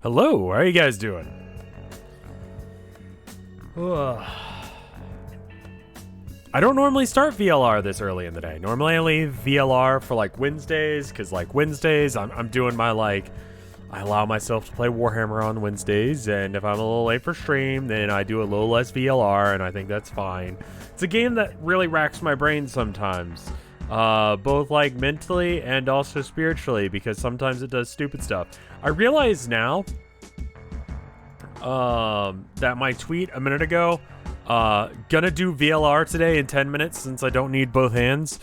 Hello, how are you guys doing? I don't normally start VLR this early in the day. Normally I leave VLR for like Wednesdays, because like Wednesdays I'm doing my I allow myself to play Warhammer on Wednesdays, and if I'm a little late for stream, then I do a little less VLR, and I think that's fine. It's a game that really racks my brain sometimes, both like mentally and also spiritually, because sometimes it does stupid stuff. I realize now that my tweet a minute ago, gonna do VLR today in 10 minutes since I don't need both hands,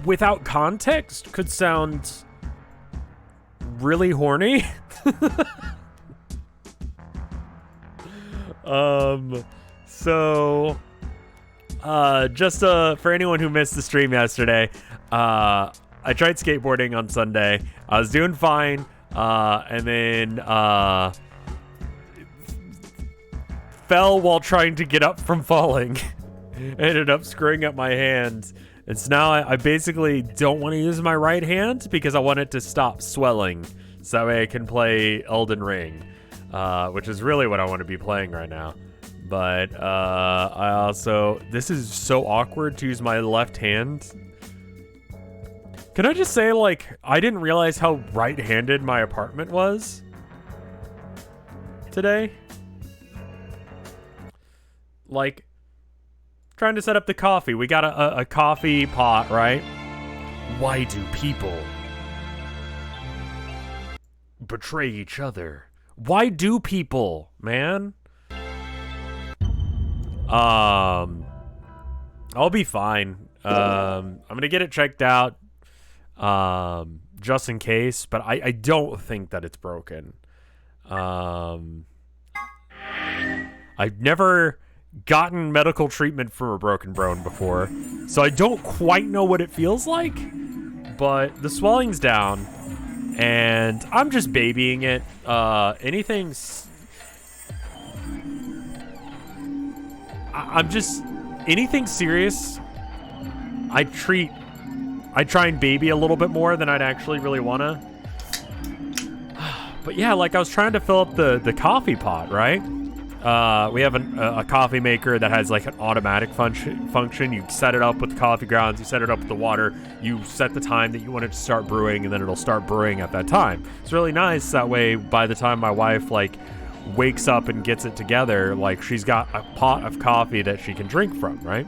without context could sound really horny. Just for anyone who missed the stream yesterday, I tried skateboarding on Sunday. I was doing fine, and then fell while trying to get up from falling. Ended up screwing up my hand. And so now I basically don't want to use my right hand because I want it to stop swelling, so that way I can play Elden Ring, which is really what I want to be playing right now. But this is so awkward to use my left hand. Can I just say, I didn't realize how right-handed my apartment was today? Trying to set up the coffee. We got a coffee pot, right? Why do people betray each other? Why do people, man? I'll be fine. I'm gonna get it checked out, just in case, but I don't think that it's broken. I've never gotten medical treatment for a broken bone before, so I don't quite know what it feels like, but the swelling's down, and I'm just babying it. Anything serious, I try and baby a little bit more than I'd actually really wanna. But yeah, I was trying to fill up the coffee pot, right? We have a coffee maker that has an automatic function. You set it up with the coffee grounds, you set it up with the water, you set the time that you want it to start brewing, and then it'll start brewing at that time. It's really nice. That way, by the time my wife wakes up and gets it together, she's got a pot of coffee that she can drink from, right?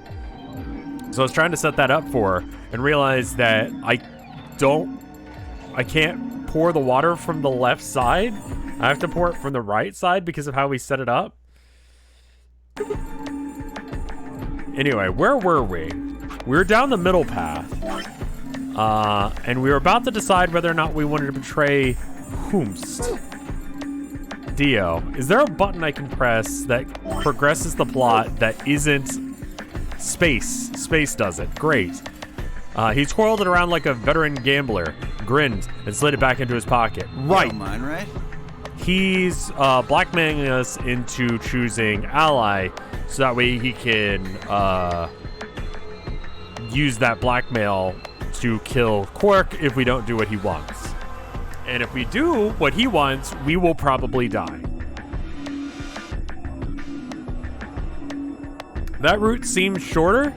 So I was trying to set that up for her and realized that I can't pour the water from the left side. I have to pour it from the right side because of how we set it up. Anyway, where were we? We were down the middle path. And we were about to decide whether or not we wanted to betray whomst. Dio, is there a button I can press that progresses the plot that isn't space? Space does it. Great. He twirled it around like a veteran gambler, grinned, and slid it back into his pocket. Right. You don't mind, right? He's blackmailing us into choosing ally, so that way he can use that blackmail to kill Quark if we don't do what he wants. And if we do what he wants, we will probably die. That route seems shorter.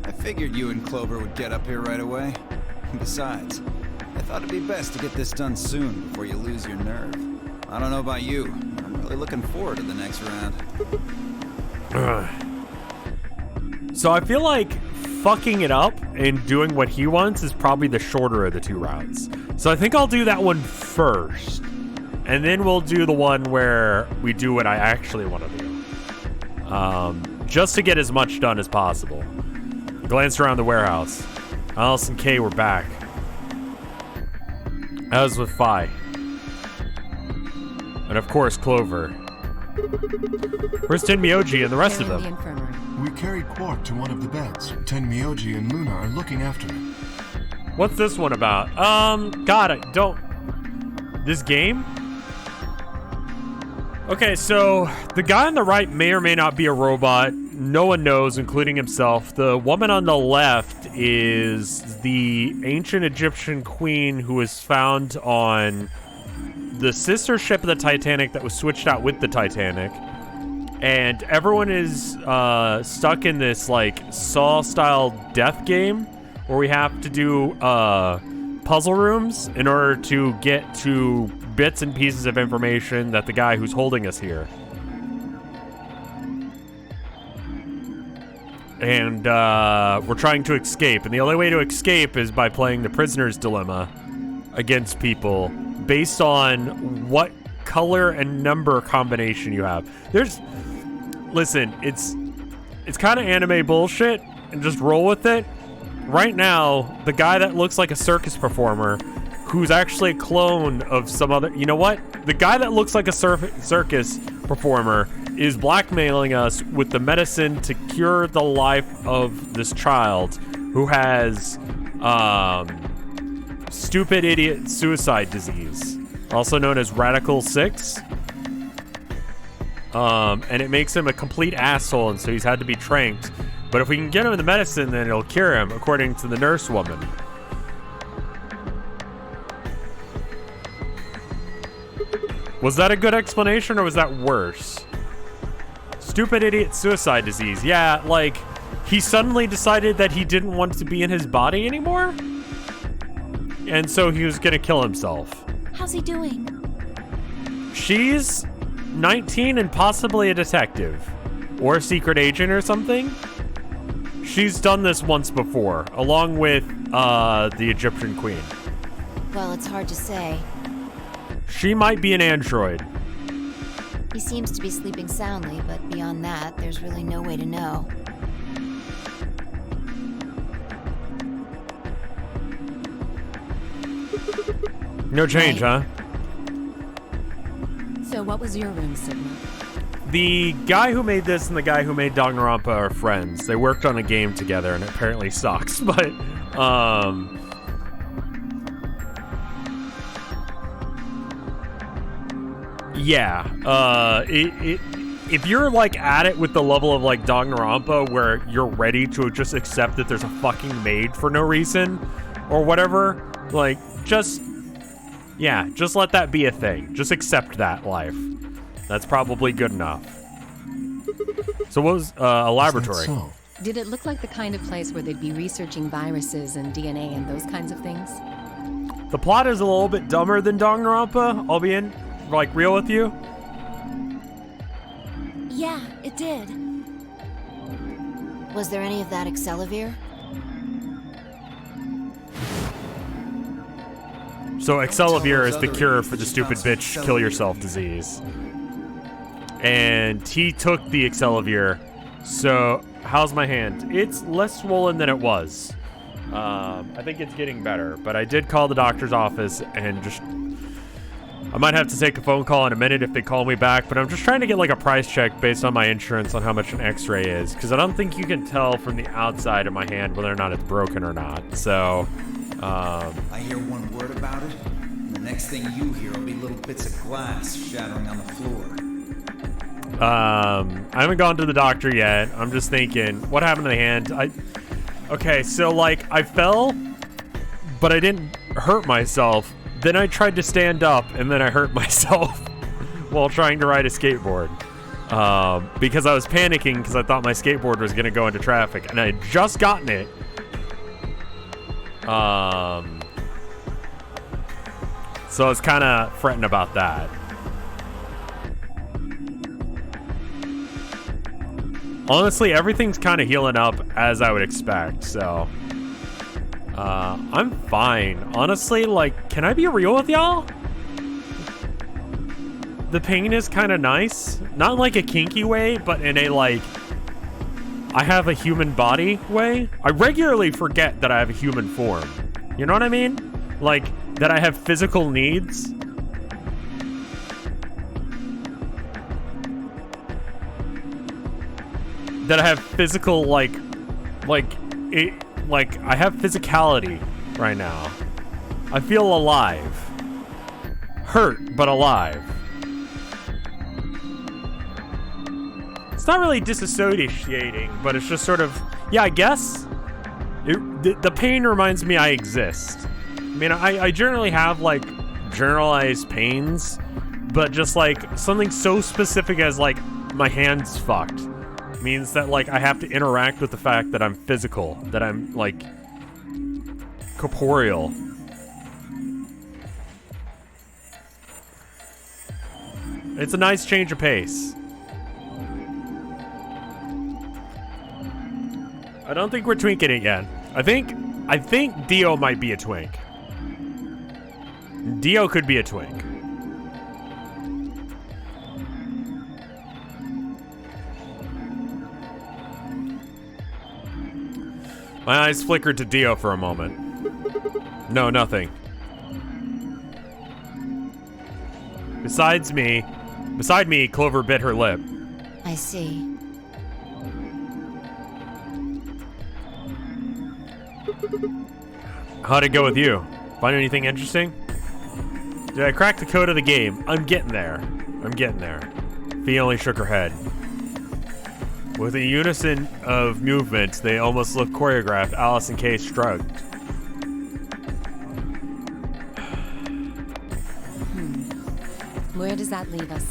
I figured you and Clover would get up here right away. Besides, I thought it'd be best to get this done soon before you lose your nerve. I don't know about you, I'm really looking forward to the next round. So I feel like fucking it up and doing what he wants is probably the shorter of the two routes. So I think I'll do that one first, and then we'll do the one where we do what I actually want to do. Just to get as much done as possible. I glanced around the warehouse. Alice and Kay were back. As with Phi. And of course, Clover. Where's Tenmyoji and the rest of them? We carried Quark to one of the beds. Tenmyoji and Luna are looking after him. What's this one about? God, I don't... This game? Okay, so the guy on the right may or may not be a robot. No one knows, including himself. The woman on the left is the ancient Egyptian queen who was found on the sister ship of the Titanic that was switched out with the Titanic, and everyone is stuck in this like Saw-style death game where we have to do puzzle rooms in order to get to bits and pieces of information that the guy who's holding us here. And we're trying to escape, and the only way to escape is by playing the prisoner's dilemma against people based on what color and number combination you have. Listen, it's kind of anime bullshit, and just roll with it. Right now, the guy that looks like a circus performer, who's actually a clone of some other, you know what? The guy that looks like a circus performer is blackmailing us with the medicine to cure the life of this child who has stupid idiot suicide disease, also known as Radical 6. And it makes him a complete asshole, and so he's had to be tranked. But if we can get him the medicine, then it'll cure him, according to the nurse woman. Was that a good explanation, or was that worse? Stupid idiot suicide disease. Yeah, like, he suddenly decided that he didn't want to be in his body anymore? And so he was gonna kill himself. How's he doing? She's 19 and possibly a detective. Or a secret agent or something. She's done this once before, along with the Egyptian queen. Well, it's hard to say. She might be an android. He seems to be sleeping soundly, but beyond that, there's really no way to know. No change, huh? So what was your room signal? The guy who made this and the guy who made Danganronpa are friends. They worked on a game together, and it apparently sucks, but, yeah, if you're, like, at it with the level of, like, Danganronpa where you're ready to just accept that there's a fucking maid for no reason, or whatever, like, just let that be a thing. Just accept that life. That's probably good enough. So what was a laboratory? Is that so? Did it look like the kind of place where they'd be researching viruses and DNA and those kinds of things? The plot is a little bit dumber than Danganronpa, I'll be real with you. Yeah, it did. Was there any of that Excelivir? So Excelivir is the cure for the stupid bitch kill yourself disease. And he took the Excelivir. So how's my hand? It's less swollen than it was. I think it's getting better, but I did call the doctor's office and I might have to take a phone call in a minute if they call me back, but I'm just trying to get like a price check based on my insurance on how much an x-ray is, because I don't think you can tell from the outside of my hand whether or not it's broken or not. So I hear one word about it, and the next thing you hear will be little bits of glass shattering on the floor. I haven't gone to the doctor yet. I'm just thinking, what happened to the hand? Okay, so like I fell, but I didn't hurt myself. Then I tried to stand up, and then I hurt myself while trying to ride a skateboard. Because I was panicking because I thought my skateboard was gonna go into traffic, and I had just gotten it. So I was kind of fretting about that. Honestly, everything's kind of healing up as I would expect, so I'm fine. Honestly, like, can I be real with y'all? The pain is kind of nice. Not in like a kinky way, but in a like, I have a human body way. I regularly forget that I have a human form. You know what I mean? Like, that I have physical needs. That I have physical, like I have physicality right now. I feel alive. Hurt, but alive. It's not really disassociating, but it's just sort of, yeah, I guess. The pain reminds me I exist. I mean, I generally have, like, generalized pains, but just like something so specific as like my hand's fucked means that like I have to interact with the fact that I'm physical, that I'm like corporeal. It's a nice change of pace. I don't think we're twinking it yet. I think Dio might be a twink. Dio could be a twink. My eyes flickered to Dio for a moment. No, nothing. Beside me, Clover bit her lip. I see. How'd it go with you? Find anything interesting? Did I crack the code of the game? I'm getting there. Fee only shook her head. With a unison of movements, they almost looked choreographed. Alice and Kay shrugged. Where does that leave us?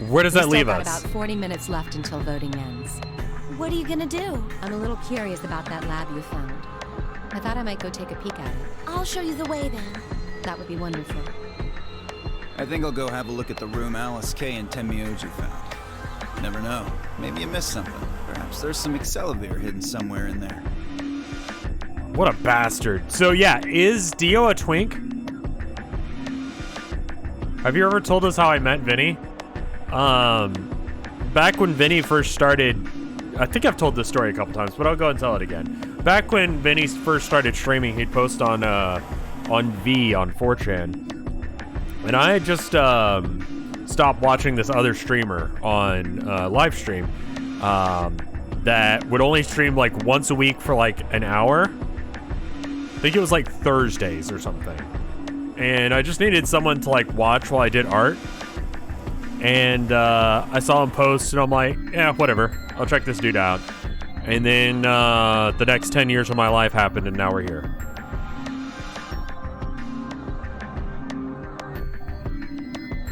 Where does that leave We've still us? got about 40 minutes left until voting ends. What are you gonna do? I'm a little curious about that lab you found. I thought I might go take a peek at it. I'll show you the way then. That would be wonderful. I think I'll go have a look at the room Alice, Kay, and Tenmyoji found. Never know. Maybe you missed something. Perhaps there's some Excelivir hidden somewhere in there. What a bastard. So yeah, is Dio a twink? Have you ever told us how I met Vinny? Back when Vinny first started, I think I've told this story a couple times, but I'll go and tell it again. Back when Vinny first started streaming, he'd post on V on 4chan. And I had just stopped watching this other streamer on live stream that would only stream like once a week for like an hour. I think it was like Thursdays or something. And I just needed someone to like watch while I did art. And I saw him post and I'm like, yeah, whatever. I'll check this dude out. And then the next 10 years of my life happened and now we're here.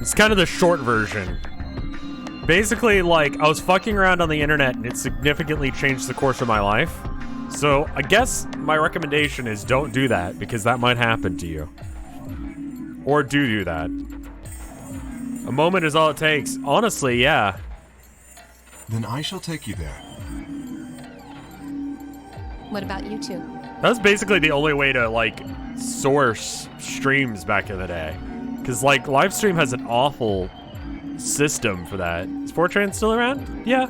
It's kind of the short version. Basically, like, I was fucking around on the internet and it significantly changed the course of my life. So I guess my recommendation is don't do that because that might happen to you. Or do that. A moment is all it takes. Honestly, yeah. Then I shall take you there. What about you two? That was basically the only way to, like, source streams back in the day. Because, like, Livestream has an awful system for that. Is 4chan still around? Yeah.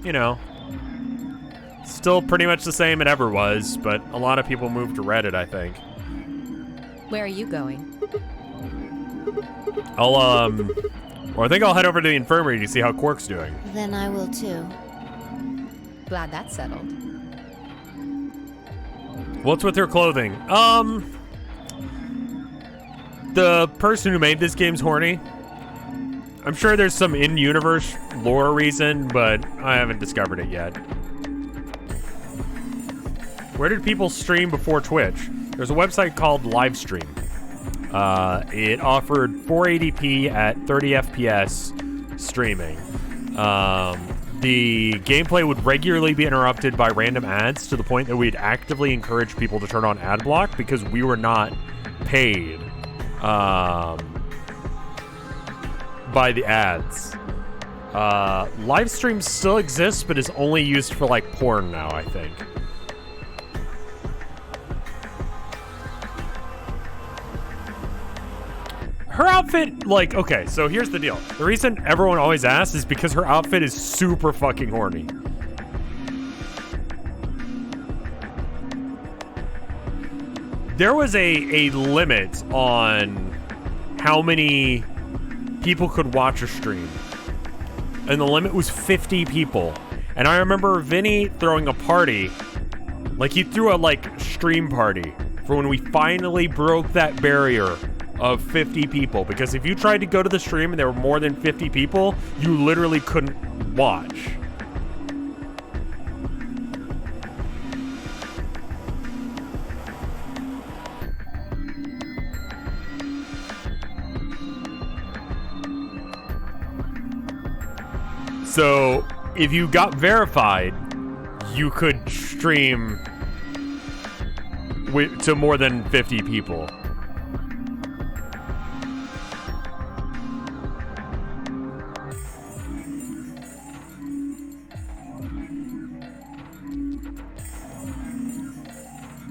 You know. Still pretty much the same it ever was, but a lot of people moved to Reddit, I think. Where are you going? Well, I think I'll head over to the infirmary to see how Quark's doing. Then I will too. Glad that's settled. What's with her clothing? The person who made this game's horny. I'm sure there's some in-universe lore reason, but I haven't discovered it yet. Where did people stream before Twitch? There's a website called Livestream. It offered 480p at 30 FPS streaming. The gameplay would regularly be interrupted by random ads to the point that we'd actively encourage people to turn on ad block because we were not paid by the ads. Livestream still exists, but is only used for like porn now, I think. Her outfit, like, okay, so here's the deal. The reason everyone always asks is because her outfit is super fucking horny. There was a limit on how many people could watch a stream. And the limit was 50 people. And I remember Vinny throwing a party. Like, he threw a, like, stream party for when we finally broke that barrier of 50 people, because if you tried to go to the stream and there were more than 50 people, you literally couldn't watch. So if you got verified, you could stream to more than 50 people.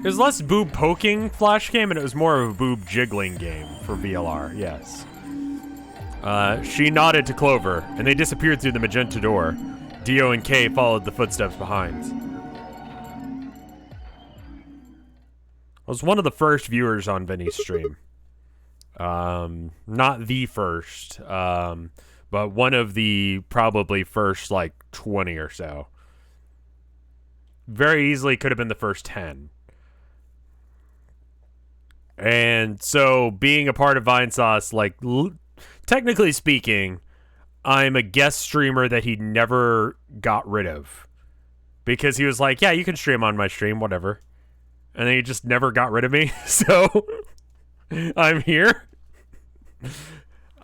There's less boob poking flash game, and it was more of a boob jiggling game for VLR, yes. She nodded to Clover, and they disappeared through the magenta door. Dio and Kay followed the footsteps behind. I was one of the first viewers on Vinny's stream. Not the first, but one of the probably first, like, 20 or so. Very easily could have been the first 10. And so, being a part of Vinesauce, like, technically speaking, I'm a guest streamer that he never got rid of. Because he was like, yeah, you can stream on my stream, whatever. And then he just never got rid of me, so I'm here.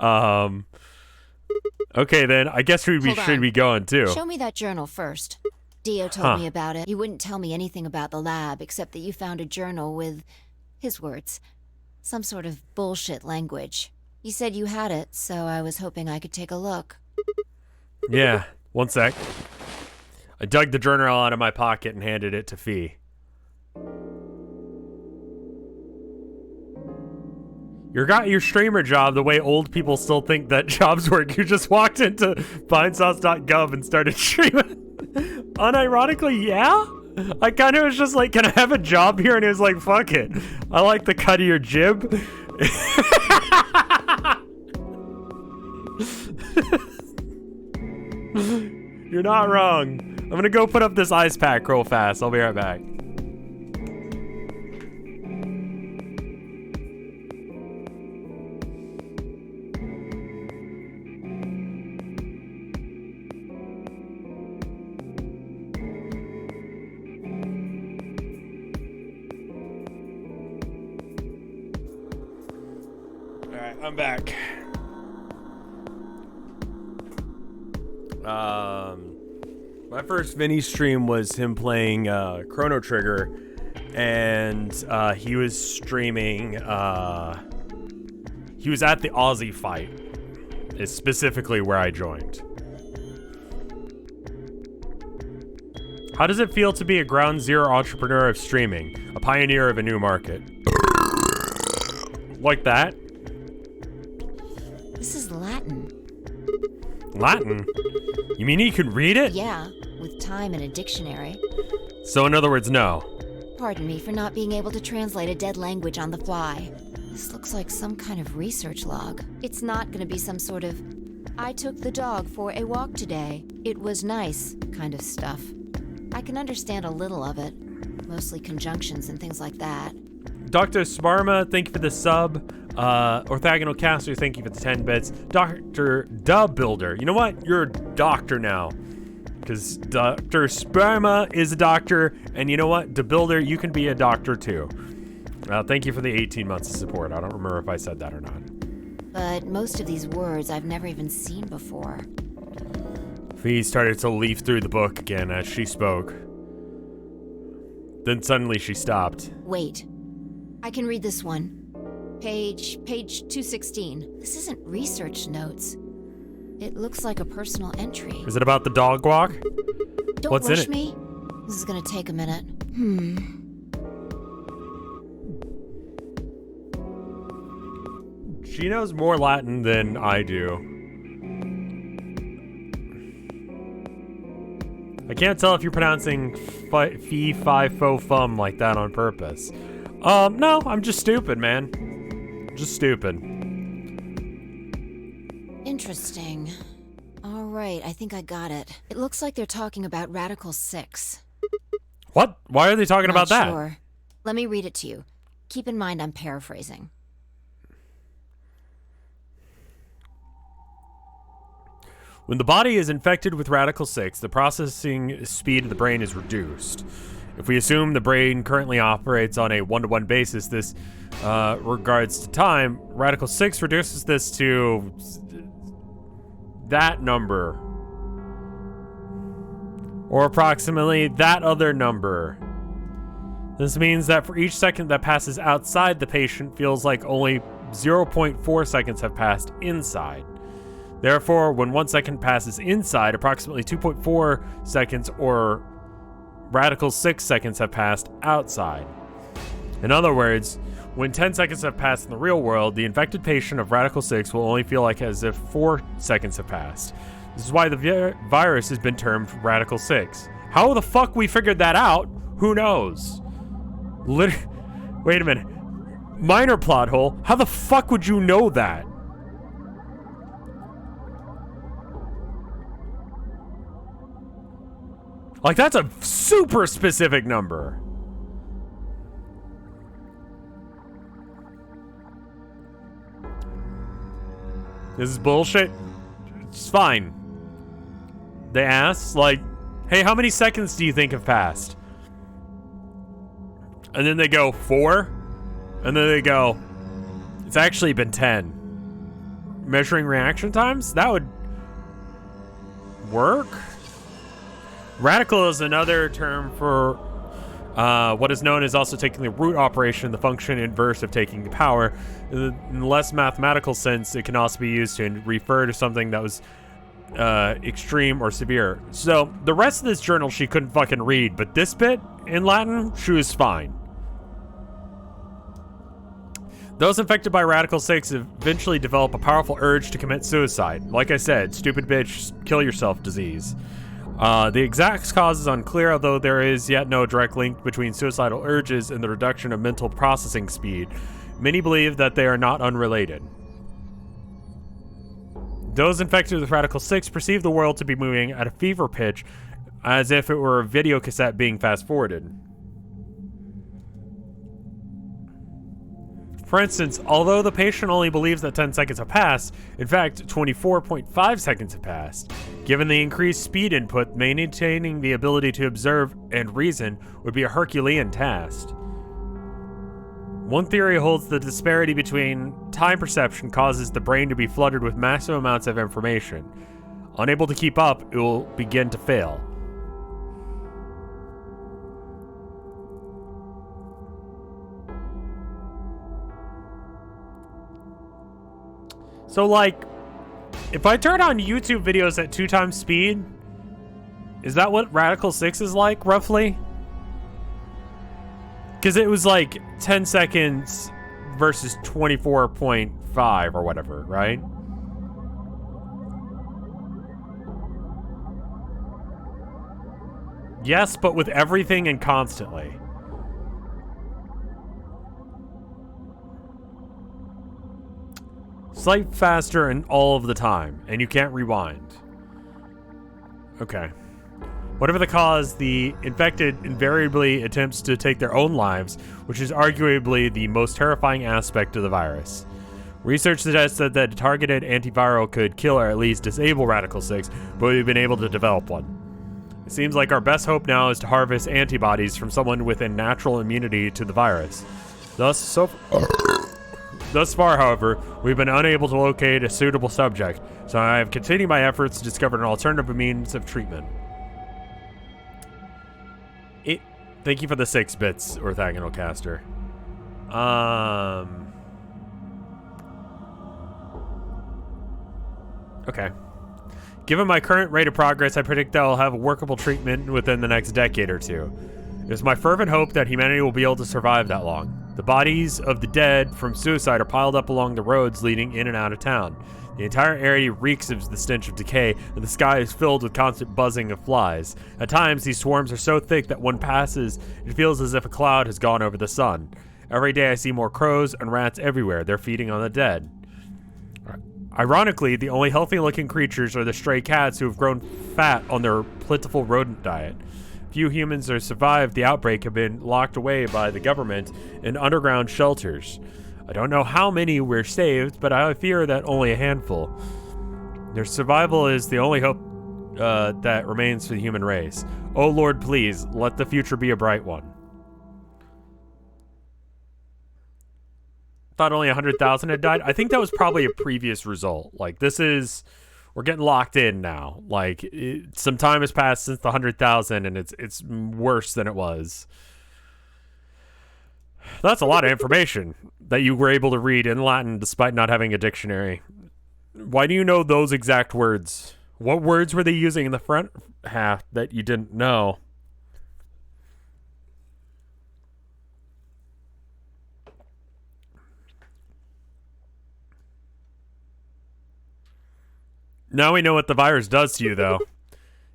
Okay, then, I guess we should be going, too. Show me that journal first. Dio told me about it. You wouldn't tell me anything about the lab, except that you found a journal with... his words. Some sort of bullshit language. You said you had it, so I was hoping I could take a look. Yeah, one sec. I dug the journal out of my pocket and handed it to Fee. You got your streamer job the way old people still think that jobs work. You just walked into vinesauce.gov and started streaming. Unironically, yeah? I kind of was just like, can I have a job here? And it was like, fuck it. I like the cut of your jib. You're not wrong. I'm gonna go put up this ice pack real fast. I'll be right back. I'm back. My first Vinny stream was him playing Chrono Trigger, and he was streaming. He was at the Aussie fight, is specifically where I joined. How does it feel to be a ground zero entrepreneur of streaming, a pioneer of a new market? Like that? This is Latin. Latin? You mean you can read it? Yeah, with time and a dictionary. So in other words, no. Pardon me for not being able to translate a dead language on the fly. This looks like some kind of research log. It's not gonna be some sort of, I took the dog for a walk today. It was nice kind of stuff. I can understand a little of it. Mostly conjunctions and things like that. Dr. Sparma, thank you for the sub. Orthogonal Caster, thank you for the 10 bits. Dr. Dub Builder, you know what? You're a doctor now. Because Dr. Sparma is a doctor, and you know what? The Builder, you can be a doctor too. Thank you for the 18 months of support. I don't remember if I said that or not. But most of these words I've never even seen before. Fee started to leaf through the book again as she spoke. Then suddenly she stopped. Wait. I can read this one. Page 216. This isn't research notes. It looks like a personal entry. Is it about the dog walk? Don't What's rush in it? me. This is gonna take a minute. She knows more Latin than I do. I can't tell if you're pronouncing fee, fi, fo, fum like that on purpose. No, I'm just stupid, man. Just stupid. Interesting. All right, I think I got it. It looks like they're talking about Radical 6. What? Why are they talking about that? Sure. Let me read it to you. Keep in mind I'm paraphrasing. When the body is infected with Radical 6, the processing speed of the brain is reduced. If we assume the brain currently operates on a one-to-one basis, this regards to time, Radical 6 reduces this to that number. or approximately that other number. This means that for each second that passes outside the patient feels like only 0.4 seconds have passed inside. Therefore, when 1 second passes inside, approximately 2.4 seconds or radical 6 seconds have passed outside. In other words, when 10 seconds have passed in the real world, the infected patient of radical 6 will only feel like as if 4 seconds have passed. This is why the virus has been termed radical 6. How the fuck we figured that out? Who knows? Wait a minute. Minor plot hole. How the fuck would you know that? Like, that's a super specific number. This is bullshit. It's fine. They ask, like, hey, how many seconds do you think have passed? And then they go, 4? And then they go, it's actually been 10. Measuring reaction times? That would work? Radical is another term for what is known as also taking the root operation, the function inverse of taking the power. In the less mathematical sense, it can also be used to refer to something that was extreme or severe. So the rest of this journal she couldn't fucking read, but this bit in Latin, she was fine. Those infected by Radical 6 eventually develop a powerful urge to commit suicide. Like I said, stupid bitch, kill yourself disease. The exact cause is unclear, although there is yet no direct link between suicidal urges and the reduction of mental processing speed. Many believe that they are not unrelated. Those infected with Radical 6 perceive the world to be moving at a fever pitch, as if it were a video cassette being fast-forwarded. For instance, although the patient only believes that 10 seconds have passed, in fact, 24.5 seconds have passed. Given the increased speed input, maintaining the ability to observe and reason would be a Herculean task. One theory holds the disparity between time perception causes the brain to be flooded with massive amounts of information. Unable to keep up, it will begin to fail. So, like, if I turn on YouTube videos at 2 times speed, is that what Radical 6 is like, roughly? Because it was like 10 seconds versus 24.5 or whatever, right? Yes, but with everything and constantly. Slight faster and all of the time, and you can't rewind. Okay. Whatever the cause, the infected invariably attempts to take their own lives, which is arguably the most terrifying aspect of the virus. Research suggests that the targeted antiviral could kill or at least disable Radical 6, but we've been able to develop one. It seems like our best hope now is to harvest antibodies from someone with a natural immunity to the virus. Thus far, however, we've been unable to locate a suitable subject, so I have continued my efforts to discover an alternative means of treatment. Thank you for the 6 bits, Orthogonal Caster. Okay. Given my current rate of progress, I predict that I'll have a workable treatment within the next decade or 2. It is my fervent hope that humanity will be able to survive that long. The bodies of the dead from suicide are piled up along the roads leading in and out of town. The entire area reeks of the stench of decay, and the sky is filled with constant buzzing of flies. At times, these swarms are so thick that when passes, it feels as if a cloud has gone over the sun. Every day I see more crows and rats everywhere. They're feeding on the dead. Ironically, the only healthy-looking creatures are the stray cats who have grown fat on their plentiful rodent diet. Few humans who have survived the outbreak have been locked away by the government in underground shelters. I don't know how many were saved, but I fear that only a handful. Their survival is the only hope that remains for the human race. Oh Lord, please, let the future be a bright one. Thought only 100,000 had died. I think that was probably a previous result. Like, this is we're getting locked in now. Like, some time has passed since the 100,000, and it's worse than it was. That's a lot of information that you were able to read in Latin despite not having a dictionary. Why do you know those exact words? What words were they using in the front half that you didn't know? Now we know what the virus does to you, though.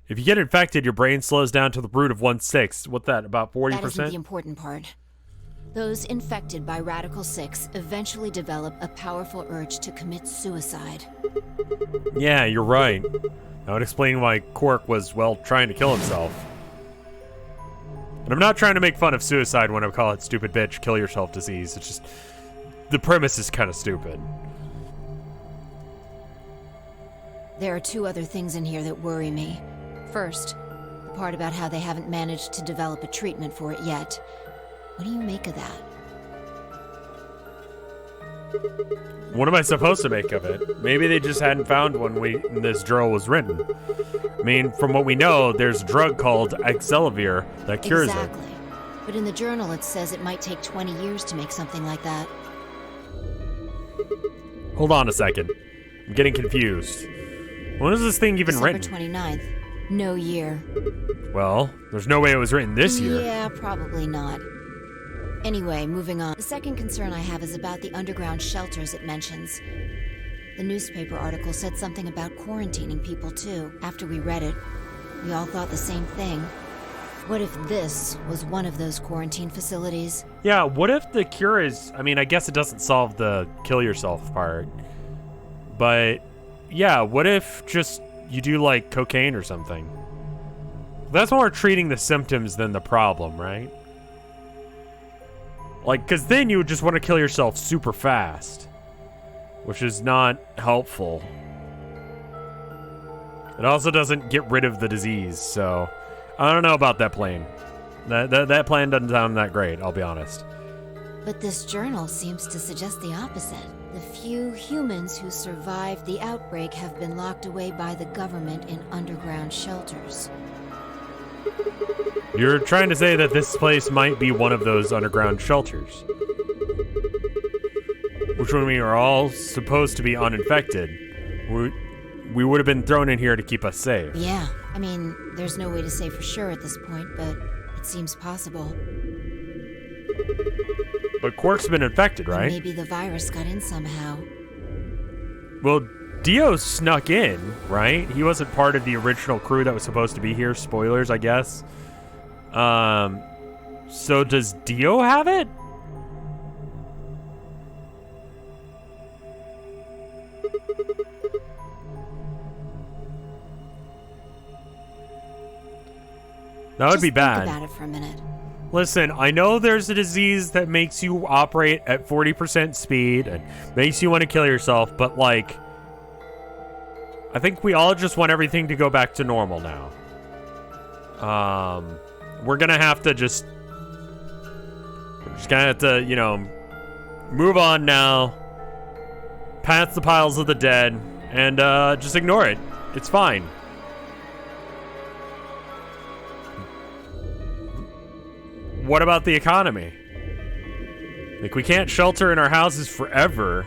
If you get infected, your brain slows down to the root of 1/6. What's that, about 40%? That isn't the important part. Those infected by Radical 6 eventually develop a powerful urge to commit suicide. Yeah, you're right. That would explain why Quark was, well, trying to kill himself. And I'm not trying to make fun of suicide when I call it stupid bitch, kill yourself disease. It's just, the premise is kind of stupid. There are 2 other things in here that worry me. First, the part about how they haven't managed to develop a treatment for it yet. What do you make of that? What am I supposed to make of it? Maybe they just hadn't found one when this journal was written. I mean, from what we know, there's a drug called Excelivir that cures it. Exactly. But in the journal it says it might take 20 years to make something like that. Hold on a second. I'm getting confused. When was this thing even December written? 29th. No year. Well, there's no way it was written this year. Yeah, probably not. Anyway, moving on. The second concern I have is about the underground shelters it mentions. The newspaper article said something about quarantining people too. After we read it, we all thought the same thing. What if this was one of those quarantine facilities? Yeah, what if the cure is... I mean, I guess it doesn't solve the kill yourself part. But, yeah, what if just you do, like, cocaine or something? That's more treating the symptoms than the problem, right? Like, because then you would just want to kill yourself super fast, which is not helpful. It also doesn't get rid of the disease, so I don't know about that plan. That plan doesn't sound that great, I'll be honest. But this journal seems to suggest the opposite. The few humans who survived the outbreak have been locked away by the government in underground shelters. You're trying to say that this place might be one of those underground shelters. Which when we are all supposed to be uninfected, we would have been thrown in here to keep us safe. Yeah, I mean, there's no way to say for sure at this point, but it seems possible. But Quark's been infected, right? And maybe the virus got in somehow. Well, Dio snuck in, right? He wasn't part of the original crew that was supposed to be here. Spoilers, I guess. So does Dio have it? That would be bad. Think about it for a minute. Listen, I know there's a disease that makes you operate at 40% speed and makes you want to kill yourself, but like, I think we all just want everything to go back to normal now. We're gonna have to just you know, move on now, past the piles of the dead, and just ignore it. It's fine. What about the economy? Like, we can't shelter in our houses forever.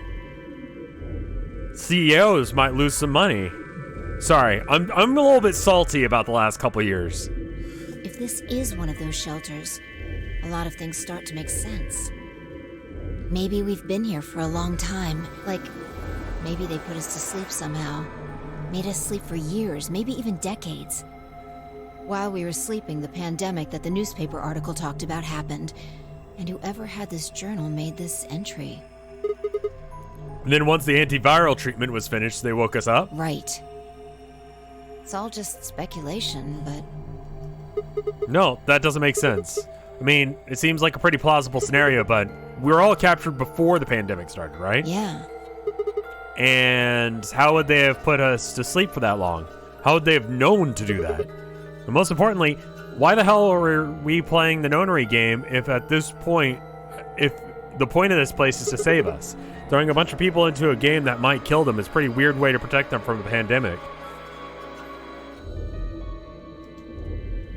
CEOs might lose some money. Sorry, I'm a little bit salty about the last couple years. If this is one of those shelters, a lot of things start to make sense. Maybe we've been here for a long time. Like, maybe they put us to sleep somehow. Made us sleep for years, maybe even decades. While we were sleeping, the pandemic that the newspaper article talked about happened, and whoever had this journal made this entry. And then once the antiviral treatment was finished, they woke us up? Right. It's all just speculation, but... No, that doesn't make sense. I mean, it seems like a pretty plausible scenario, but we were all captured before the pandemic started, right? Yeah. And how would they have put us to sleep for that long? How would they have known to do that? And most importantly, why the hell are we playing the nonary game if at this point, if the point of this place is to save us. Throwing a bunch of people into a game that might kill them is a pretty weird way to protect them from the pandemic.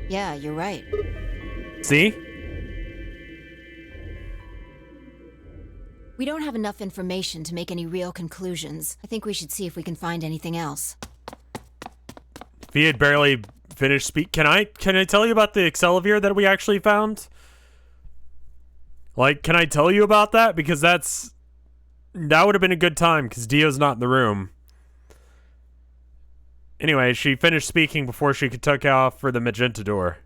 Yeah, you're right. See? We don't have enough information to make any real conclusions. I think we should see if we can find anything else. He had barely finished Can I tell you about the Excelivir that we actually found? Like, can I tell you about that? Because that would have been a good time, because Dio's not in the room. Anyway, she finished speaking before she could take off for the magenta door.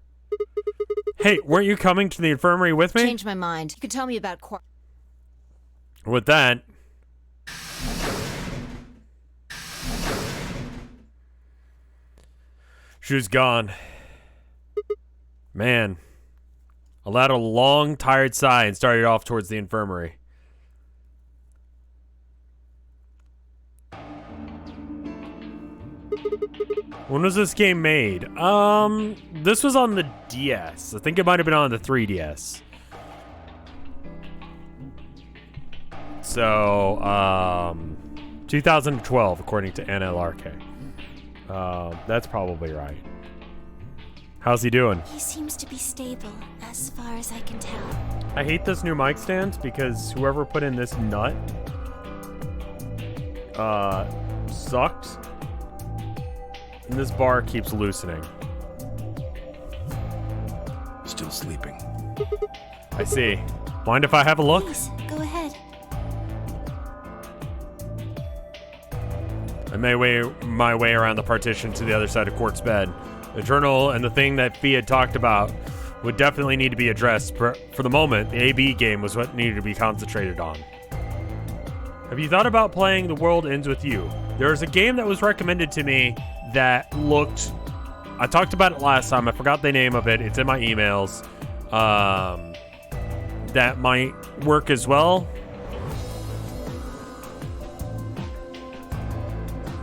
Hey, weren't you coming to the infirmary with me? Changed my mind. You could tell me about With that, she was gone. Man. I let a long, tired sigh and started off towards the infirmary. When was this game made? This was on the DS. I think it might have been on the 3DS. So, 2012, according to NLRK. That's probably right. How's he doing? He seems to be stable, as far as I can tell. I hate this new mic stand because whoever put in this nut sucked. And this bar keeps loosening. Still sleeping. I see. Mind if I have a look? Please, go ahead. I made my way around the partition to the other side of Quark's bed. The journal and the thing that Fee had talked about would definitely need to be addressed. For the moment, the AB game was what needed to be concentrated on. Have you thought about playing The World Ends With You? There's a game that was recommended to me that looked... I talked about it last time. I forgot the name of it. It's in my emails. That might work as well.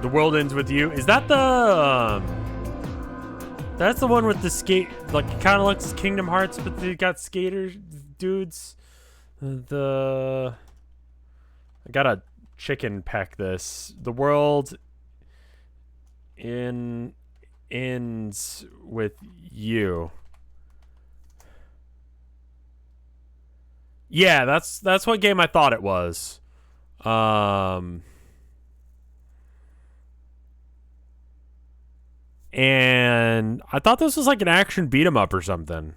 The World Ends With You. Is that the... that's the one with the skate... like, it kind of looks Kingdom Hearts, but they got skater dudes. I gotta chicken peck this. The World Ends With You. Yeah, that's what game I thought it was. And I thought this was like an action beat 'em up or something.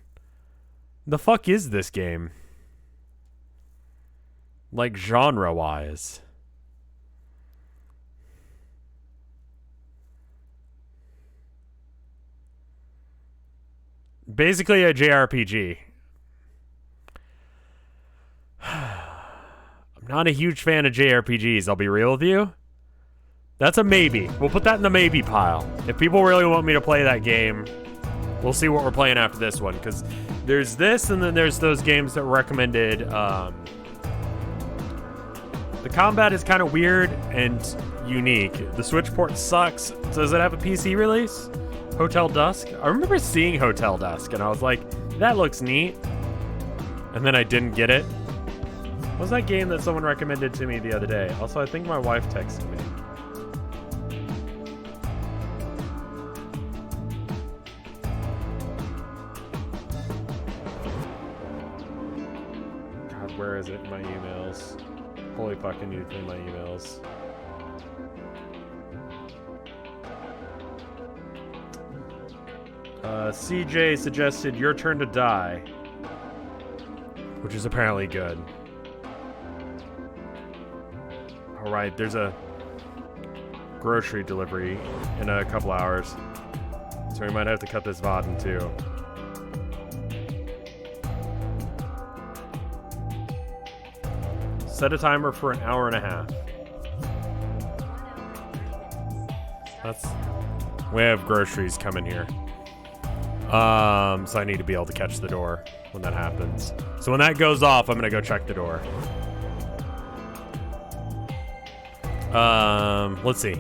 The fuck is this game? Like genre wise. Basically a JRPG. I'm not a huge fan of JRPGs, I'll be real with you. That's a maybe. We'll put that in the maybe pile. If people really want me to play that game, we'll see what we're playing after this one. Because there's this, and then there's those games that were recommended. The combat is kind of weird and unique. The Switch port sucks. Does it have a PC release? Hotel Dusk? I remember seeing Hotel Dusk, and I was like, that looks neat. And then I didn't get it. What was that game that someone recommended to me the other day? Also, I think my wife texted me. God, where is it in my emails? Holy fucking need to clean my emails. CJ suggested Your Turn to Die, which is apparently good. Alright, there's a grocery delivery in a couple hours, so we might have to cut this VOD in two. Set a timer for an hour and a half. We have groceries coming here. So I need to be able to catch the door when that happens. So when that goes off, I'm gonna go check the door. Let's see.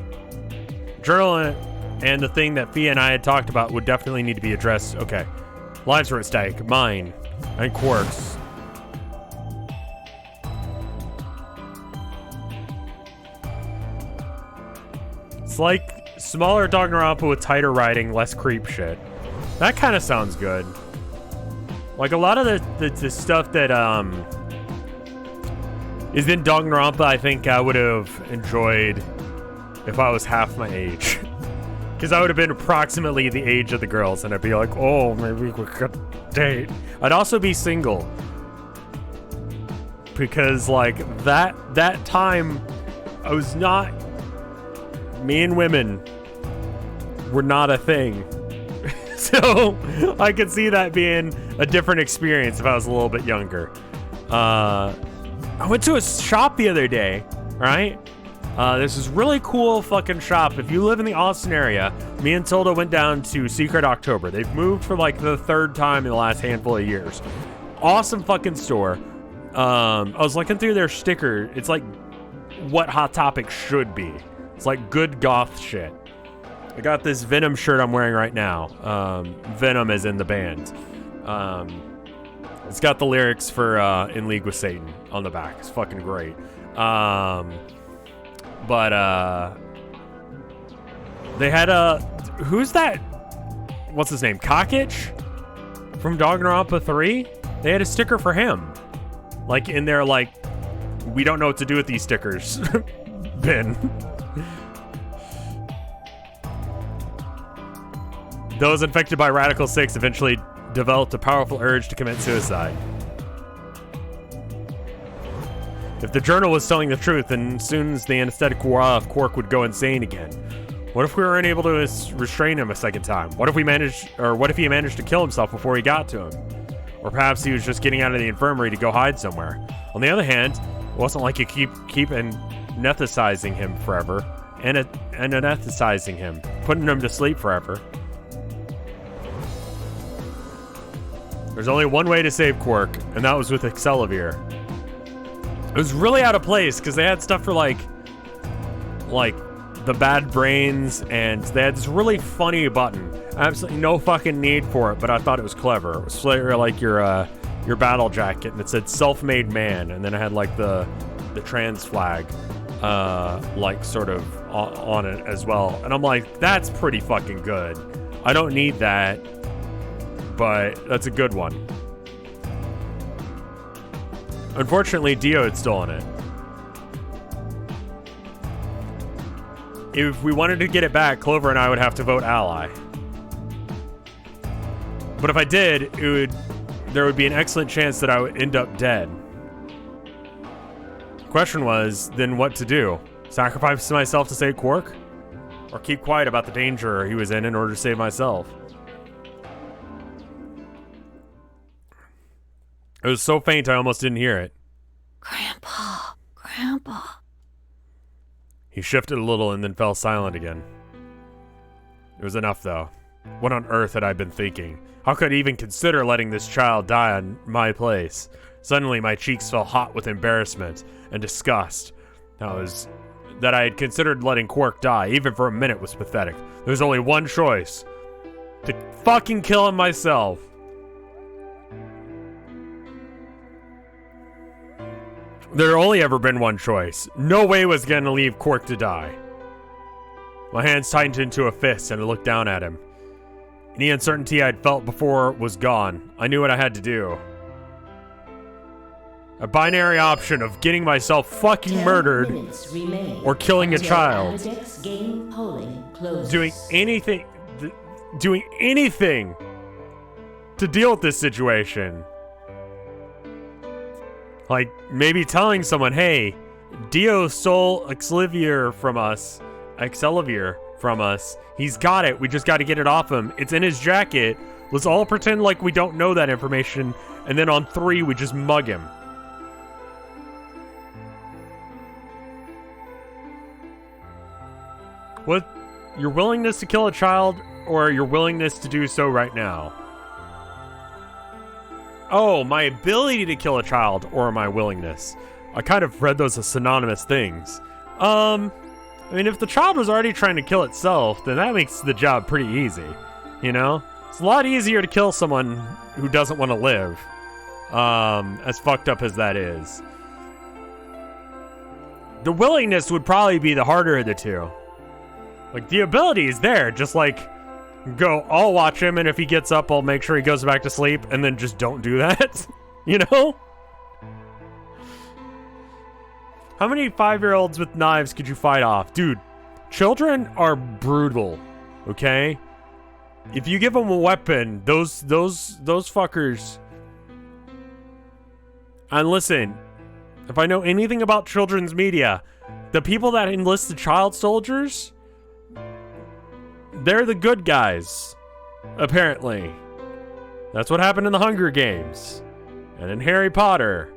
Journal and the thing that Fia and I had talked about would definitely need to be addressed. Okay. Lives are at stake. Mine and Quark's. It's like smaller Danganronpa with tighter writing, less creep shit. That kind of sounds good. Like a lot of the stuff that is in Danganronpa, I think I would have enjoyed if I was half my age. Because I would have been approximately the age of the girls, and I'd be like, oh, maybe we could date. I'd also be single. Because, like, that time, I was not... Me and women were not a thing. So, I could see that being a different experience if I was a little bit younger. I went to a shop the other day, right? This is really cool fucking shop. If you live in the Austin area, me and Tilda went down to Secret October. They've moved for like the third time in the last handful of years. Awesome fucking store. I was looking through their sticker. It's like what Hot Topic should be. It's like good goth shit. I got this Venom shirt I'm wearing right now. Venom is in the band. It's got the lyrics for In League with Satan on the back. It's fucking great. But they had who's that? What's his name? Cockitch from Danganronpa 3? They had a sticker for him. Like in their like, we don't know what to do with these stickers bin. Those infected by Radical 6 eventually developed a powerful urge to commit suicide. If the journal was telling the truth, then as soon as the anesthetic wore off, Quark would go insane again. What if we were unable to restrain him a second time? What if he managed to kill himself before he got to him? Or perhaps he was just getting out of the infirmary to go hide somewhere. On the other hand, it wasn't like you keep anesthetizing him forever, and anesthetizing him, putting him to sleep forever. There's only one way to save Quark, and that was with Excelivir. It was really out of place because they had stuff for like the bad brains, and they had this really funny button. Absolutely no fucking need for it, but I thought it was clever. It was like your battle jacket, and it said "self-made man," and then it had like the trans flag, like sort of on it as well. And I'm like, that's pretty fucking good. I don't need that, but that's a good one. Unfortunately, Dio had stolen it. If we wanted to get it back, Clover and I would have to vote ally. But if I did, there would be an excellent chance that I would end up dead. The question was, then what to do? Sacrifice myself to save Quark? Or keep quiet about the danger he was in order to save myself? It was so faint I almost didn't hear it. Grandpa. He shifted a little and then fell silent again. It was enough, though. What on earth had I been thinking? How could I even consider letting this child die on my place? Suddenly, my cheeks felt hot with embarrassment and disgust. That I had considered letting Quark die, even for a minute, was pathetic. There was only one choice. To fucking kill him myself. There had only ever been one choice. No way was going to leave Quark to die. My hands tightened into a fist and I looked down at him. Any uncertainty I'd felt before was gone. I knew what I had to do. A binary option of getting myself fucking murdered or killing a child. Doing anything to deal with this situation. Like, maybe telling someone, hey, Dio stole Excelivir from us. He's got it. We just got to get it off him. It's in his jacket. Let's all pretend like we don't know that information. And then on 3, we just mug him. What? Your willingness to kill a child or your willingness to do so right now? Oh, my ability to kill a child or my willingness. I kind of read those as synonymous things. I mean, if the child was already trying to kill itself, then that makes the job pretty easy. You know? It's a lot easier to kill someone who doesn't want to live. As fucked up as that is. The willingness would probably be the harder of the two. Like, the ability is there. Just, like, go, I'll watch him, and if he gets up, I'll make sure he goes back to sleep, and then just don't do that. You know? How many 5-year-olds with knives could you fight off? Dude, children are brutal, okay? If you give them a weapon, those fuckers... And listen, if I know anything about children's media, the people that enlist the child soldiers, they're the good guys, apparently. That's what happened in the Hunger Games, and in Harry Potter,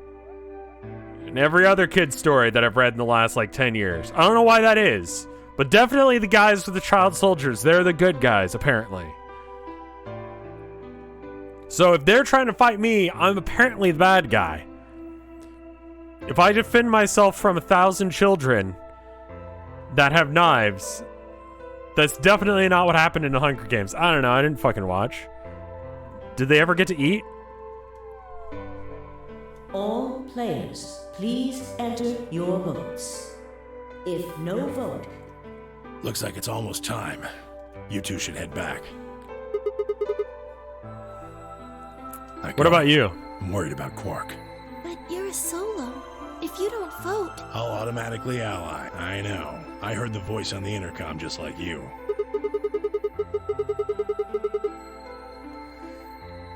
and every other kid's story that I've read in the last, like, 10 years. I don't know why that is, but definitely the guys with the child soldiers, they're the good guys, apparently. So if they're trying to fight me, I'm apparently the bad guy. If I defend myself from 1,000 children that have knives, that's definitely not what happened in the Hunger Games. I don't know. I didn't fucking watch. Did they ever get to eat? All players, please enter your votes. If no vote... Looks like it's almost time. You two should head back. What about you? I'm worried about Quark. But you're a solo. If you don't vote... I'll automatically ally. I know. I heard the voice on the intercom just like you.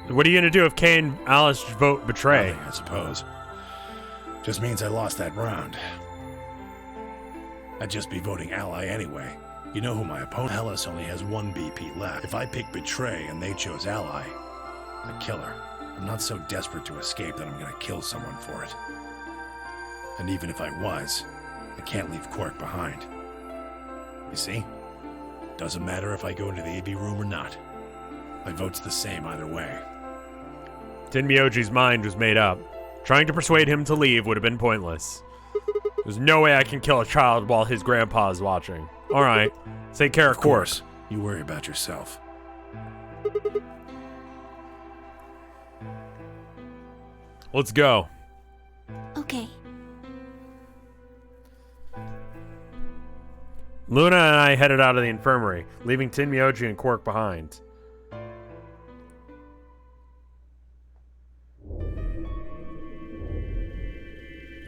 What are you gonna do if Kay and Alice vote betray? Nothing, I suppose. Just means I lost that round. I'd just be voting ally anyway. You know who my opponent... Alice only has 1 BP left. If I pick betray and they chose ally, I'd kill her. I'm not so desperate to escape that I'm gonna kill someone for it. And even if I was, I can't leave Quark behind. You see? Doesn't matter if I go into the AB room or not. My vote's the same either way. Tenmyoji's mind was made up. Trying to persuade him to leave would have been pointless. There's no way I can kill a child while his grandpa is watching. Alright, take care of Quark. Of course, you worry about yourself. Let's go. Okay. Luna and I headed out of the infirmary, leaving Tenmyoji and Quark behind.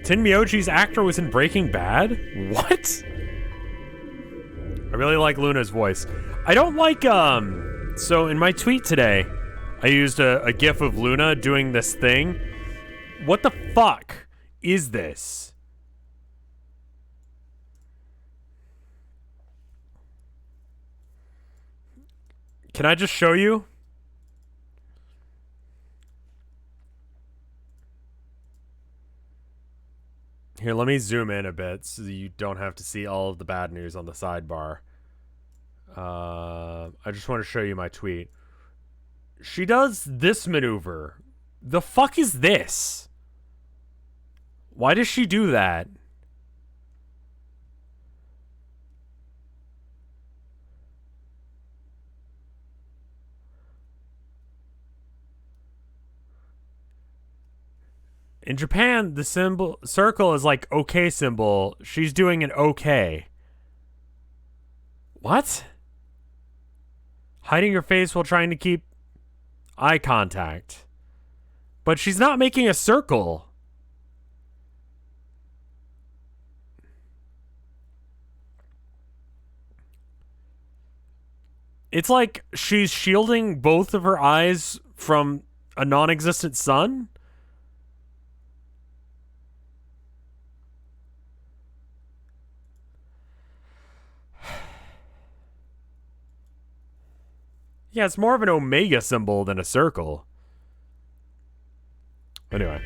Tenmyoji's actor was in Breaking Bad? What? I really like Luna's voice. I don't like, so in my tweet today, I used a gif of Luna doing this thing. What the fuck is this? Can I just show you? Here, let me zoom in a bit so you don't have to see all of the bad news on the sidebar. I just want to show you my tweet. She does this maneuver. The fuck is this? Why does she do that? In Japan, the circle is like okay symbol. She's doing an okay. What? Hiding her face while trying to keep eye contact. But she's not making a circle. It's like she's shielding both of her eyes from a non-existent sun. Yeah, it's more of an omega symbol than a circle. Anyway.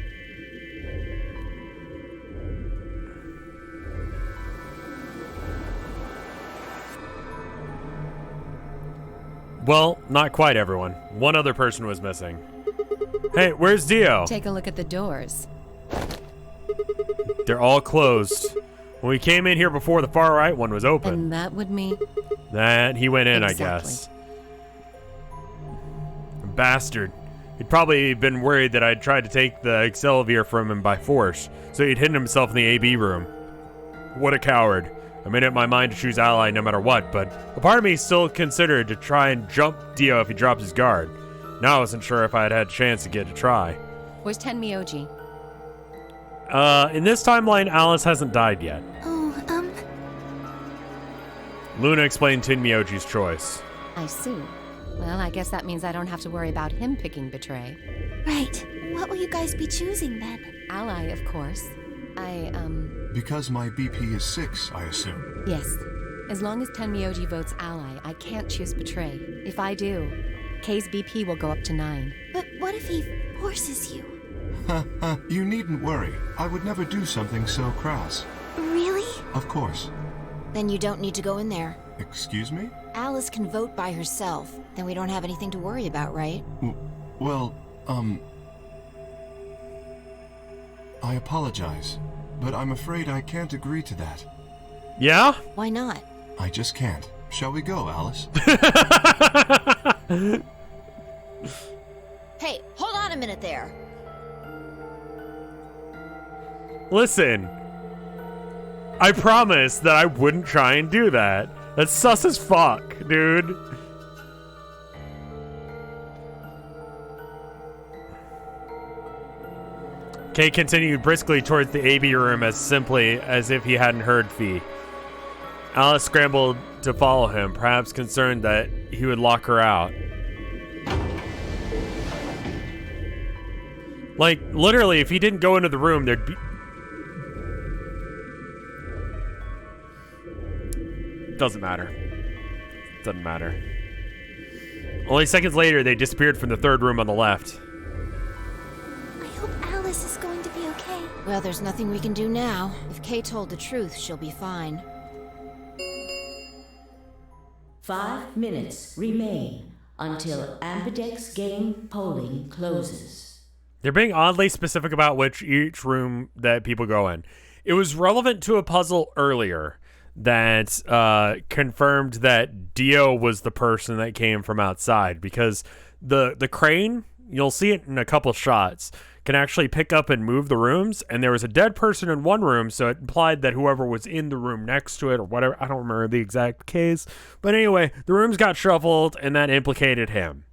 Well, not quite everyone. One other person was missing. Hey, where's Dio? Take a look at the doors. They're all closed. When we came in here before, the far right one was open. And that would mean... That he went in, Exactly. I guess. Bastard. He'd probably been worried that I'd tried to take the Excelvier from him by force, so he'd hidden himself in the AB room. What a coward. I made up my mind to choose Ally no matter what, but a part of me still considered to try and jump Dio if he dropped his guard. Now I wasn't sure if I had a chance to get to try. Where's Tenmyoji? In this timeline, Alice hasn't died yet. Oh, Luna explained Tenmyoji's choice. I see. Well, I guess that means I don't have to worry about him picking Betray. right. What will you guys be choosing then? Ally, of course. Because my BP is 6, I assume. Yes. As long as Tenmyoji votes Ally, I can't choose Betray. If I do, K's BP will go up to 9. But what if he forces you? You needn't worry. I would never do something so crass. Really? Of course. Then you don't need to go in there. Excuse me? Alice can vote by herself. Then we don't have anything to worry about, right? Well, I apologize, but I'm afraid I can't agree to that. Yeah? Why not? I just can't. Shall we go, Alice? Hey, hold on a minute there. Listen, I promised that I wouldn't try and do that. That's sus as fuck, dude. Kay continued briskly towards the AB room as simply as if he hadn't heard Fee. Alice scrambled to follow him, perhaps concerned that he would lock her out. Like, literally, if he didn't go into the room, there'd be... Doesn't matter. Doesn't matter. Only seconds later, they disappeared from the third room on the left. I hope Alice is going to be okay. Well, there's nothing we can do now. If Kay told the truth, she'll be fine. 5 minutes remain until Ambidex game polling closes. They're being oddly specific about each room that people go in. It was relevant to a puzzle earlier that confirmed that Dio was the person that came from outside, because the crane, you'll see it in a couple shots, can actually pick up and move the rooms, and there was a dead person in one room, so it implied that whoever was in the room next to it or whatever, I don't remember the exact case, but anyway, the rooms got shuffled and that implicated him,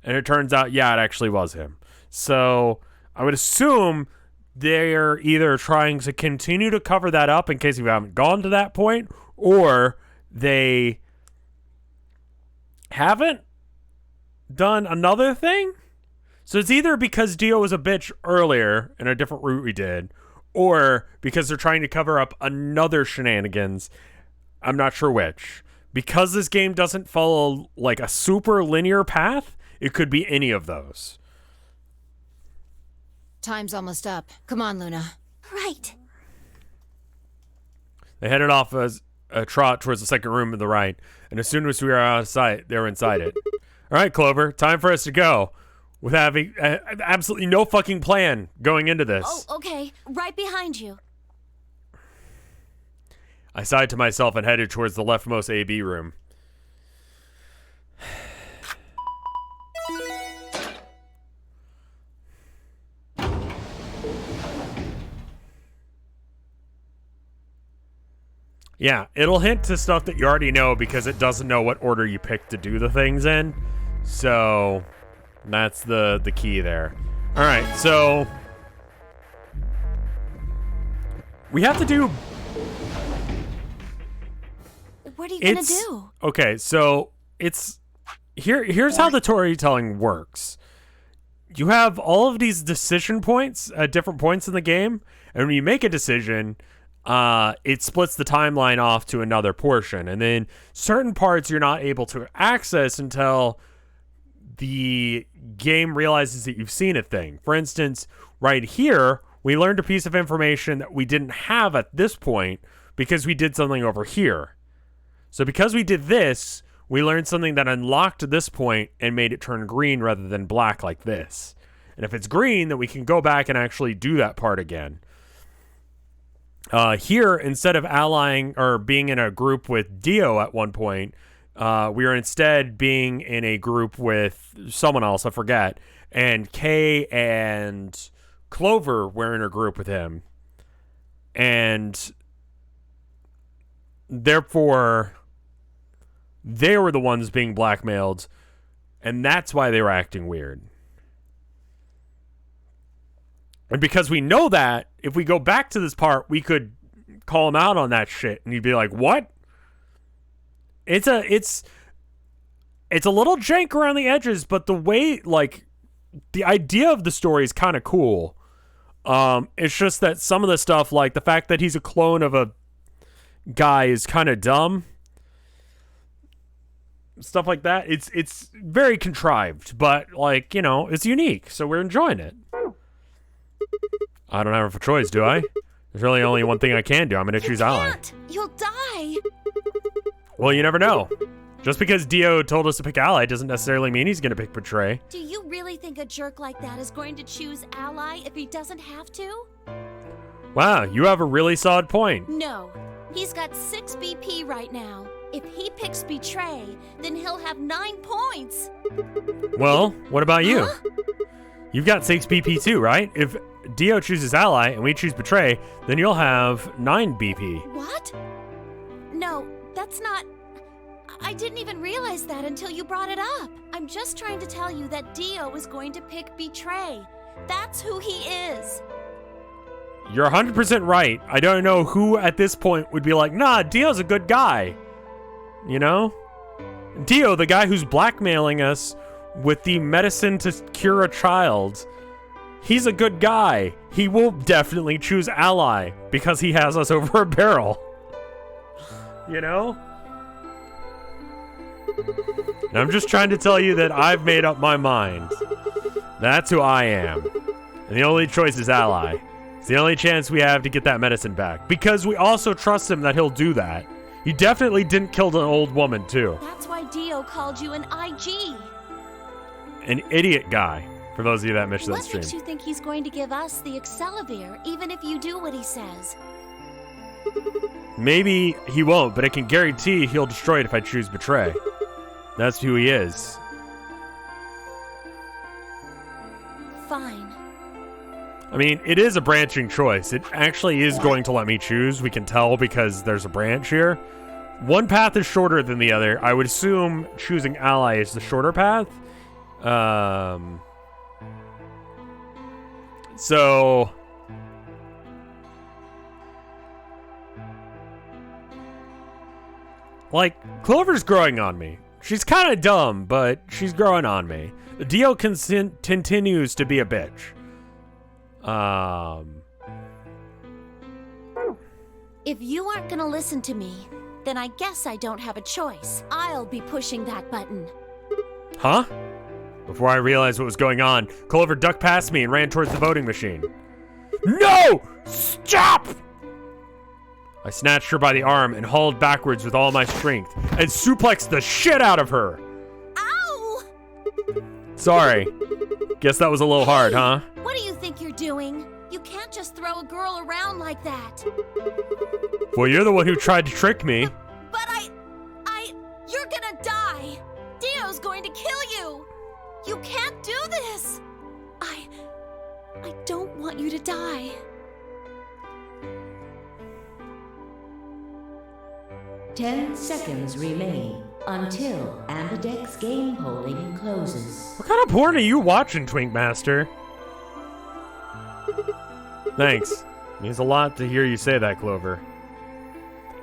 and it turns out, yeah, it actually was him. So I would assume they're either trying to continue to cover that up in case we haven't gone to that point, or they haven't done another thing. So it's either because Dio was a bitch earlier in a different route we did, or because they're trying to cover up another shenanigans. I'm not sure which. Because this game doesn't follow like a super linear path, it could be any of those. Time's almost up. Come on, Luna. Right. They headed off as a trot towards the second room to the right, and as soon as we were out of sight, they were inside it. All right, Clover, time for us to go. With having absolutely no fucking plan going into this. Oh, okay. Right behind you. I sighed to myself and headed towards the leftmost AB room. Yeah, it'll hint to stuff that you already know because it doesn't know what order you pick to do the things in. So that's the key there. All right, so we have to do... What are you gonna do? Okay, so here's how the storytelling works. You have all of these decision points at different points in the game, and when you make a decision, it splits the timeline off to another portion, and then certain parts you're not able to access until the game realizes that you've seen a thing. For instance, right here, we learned a piece of information that we didn't have at this point because we did something over here. So because we did this, we learned something that unlocked this point and made it turn green rather than black like this. And if it's green, then we can go back and actually do that part again. Here, instead of allying or being in a group with Dio at one point, we are instead being in a group with someone else, I forget. And Kay and Clover were in a group with him. And Therefore, they were the ones being blackmailed, and that's why they were acting weird. And because we know that, if we go back to this part, we could call him out on that shit, and he'd be like, "What?" It's a little jank around the edges, but the way, like, the idea of the story is kind of cool. It's just that some of the stuff, like the fact that he's a clone of a guy, is kind of dumb. Stuff like that. It's very contrived, but, like, you know, it's unique, so we're enjoying it. I don't have a choice, do I? There's really only one thing I can do. I'm going to choose Ally. You'll die. Well, you never know. Just because Dio told us to pick Ally doesn't necessarily mean he's going to pick Betray. Do you really think a jerk like that is going to choose Ally if he doesn't have to? Wow, you have a really solid point. No. He's got 6 BP right now. If he picks Betray, then he'll have 9 points. Well, what about you? Huh? You've got 6 BP too, right? If Dio chooses Ally and we choose Betray, then you'll have 9 BP. What? No, that's not... I didn't even realize that until you brought it up. I'm just trying to tell you that Dio is going to pick Betray. That's who he is. You're 100% right. I don't know who at this point would be like, nah, Dio's a good guy. You know? Dio, the guy who's blackmailing us with the medicine to cure a child, he's a good guy. He will definitely choose Ally because he has us over a barrel. You know? And I'm just trying to tell you that I've made up my mind. That's who I am. And the only choice is Ally. It's the only chance we have to get that medicine back. Because we also trust him that he'll do that. He definitely didn't kill an old woman, too. That's why Dio called you an IG. An idiot guy, for those of you that missed that stream. What makes you think he's going to give us the Excelivir, even if you do what he says? Maybe he won't, but I can guarantee he'll destroy it if I choose Betray. That's who he is. Fine. I mean, it is a branching choice. It actually is going to let me choose. We can tell because there's a branch here. One path is shorter than the other. I would assume choosing Ally is the shorter path. So... like, Clover's growing on me. She's kind of dumb, but she's growing on me. Dio continues to be a bitch. If you aren't gonna listen to me, then I guess I don't have a choice. I'll be pushing that button. Huh? Before I realized what was going on, Clover ducked past me and ran towards the voting machine. No! Stop! I snatched her by the arm and hauled backwards with all my strength and suplexed the shit out of her. Ow! Sorry. Guess that was a little hard, huh? What do you think you're doing? You can't just throw a girl around like that. Well, you're the one who tried to trick me. But you're gonna die. Dio's going to kill you. You can't do this. I don't want you to die. Ten seconds remain until Ambidex game polling closes. What kind of porn are you watching, Twink Master? Thanks. Means a lot to hear you say that, Clover.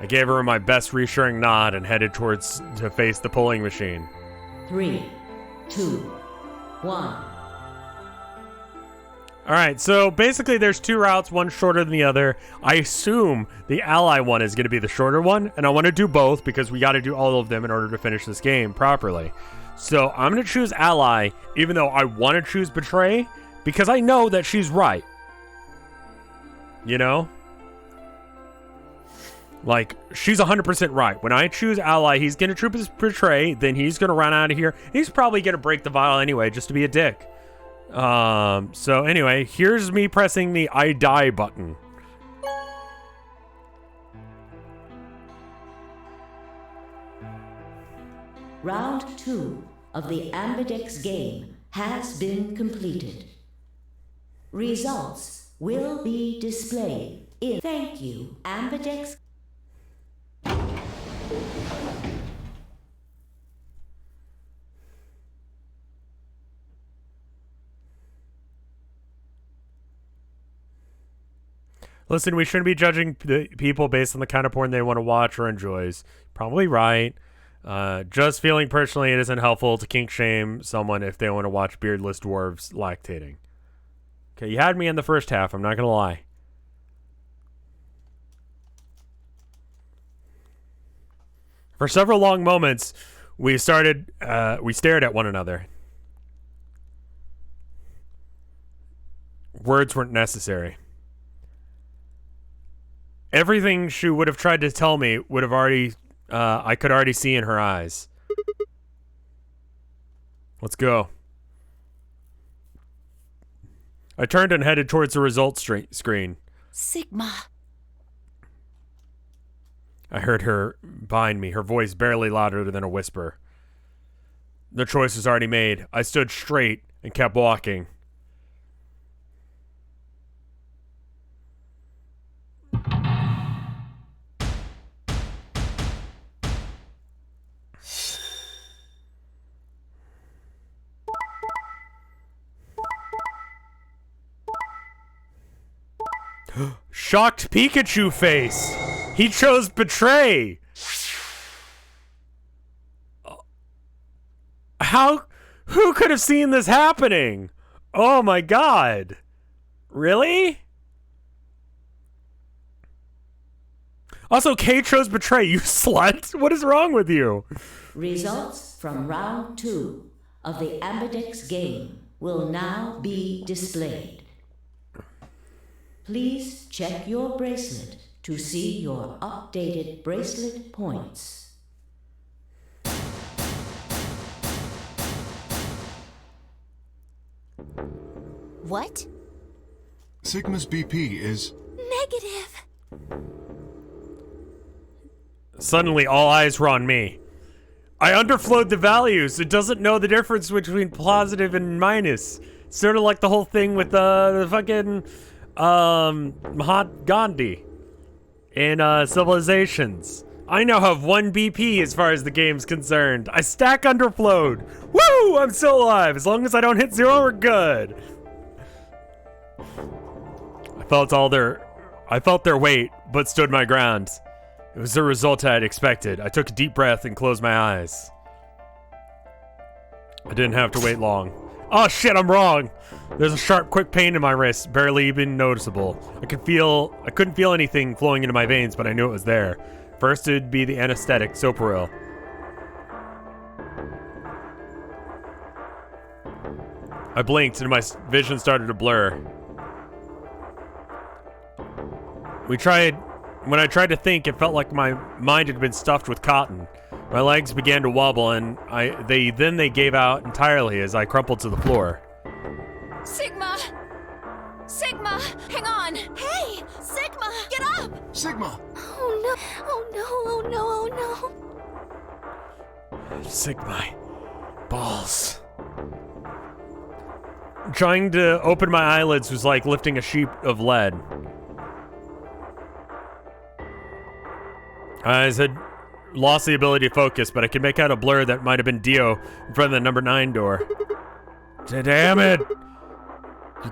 I gave her my best reassuring nod and headed towards to face the polling machine. 3, 2, 1. Alright, so basically there's 2 routes, one shorter than the other. I assume the Ally one is going to be the shorter one, and I want to do both because we got to do all of them in order to finish this game properly. So I'm going to choose Ally, even though I want to choose Betray, because I know that she's right. You know? Like, she's 100% right. When I choose Ally, he's going to troop his Betray, then he's going to run out of here. He's probably going to break the vial anyway, just to be a dick. So anyway, here's me pressing the I die button. Round 2 of the Ambidex game has been completed. Results will be displayed in... Thank you, Ambidex. Listen, we shouldn't be judging the people based on the kind of porn they want to watch or enjoys. Probably right. Just feeling personally it isn't helpful to kink shame someone if they want to watch beardless dwarves lactating. Okay, you had me in the first half, I'm not gonna lie. For several long moments, we stared at one another. Words weren't necessary. Everything she would have tried to tell me would have already, I could already see in her eyes. Let's go. I turned and headed towards the results screen. Sigma. I heard her behind me, her voice barely louder than a whisper. The choice was already made. I stood straight and kept walking. Shocked Pikachu face. He chose betray. Who could have seen this happening? Oh my god. Really? Also, Kay chose betray, you slut. What is wrong with you? Results from round 2 of the Ambidex game will now be displayed. Please check your bracelet to see your updated bracelet points. What? Sigma's BP is... Negative. Suddenly, all eyes were on me. I underflowed the values. It doesn't know the difference between positive and minus. Sort of like the whole thing with the fucking... Mahatma Gandhi in Civilizations. I now have 1 BP as far as the game's concerned. I stack underflowed. Woo! I'm still alive. As long as I don't hit 0, we're good. I felt their weight, but stood my ground. It was the result I had expected. I took a deep breath and closed my eyes. I didn't have to wait long. Oh shit, I'm wrong. There's a sharp, quick pain in my wrist, barely even noticeable. I couldn't feel anything flowing into my veins, but I knew it was there. First, it'd be the anesthetic, Soparil. I blinked and my vision started to blur. When I tried to think, it felt like my mind had been stuffed with cotton. My legs began to wobble, and they gave out entirely as I crumpled to the floor. Sigma! Sigma! Hang on! Hey! Sigma! Get up! Sigma! Oh no! Oh no! Oh no! Oh no! Sigma. Balls. Trying to open my eyelids was like lifting a sheet of lead. I had lost the ability to focus, but I could make out a blur that might have been Dio in front of the number 9 door. Damn it!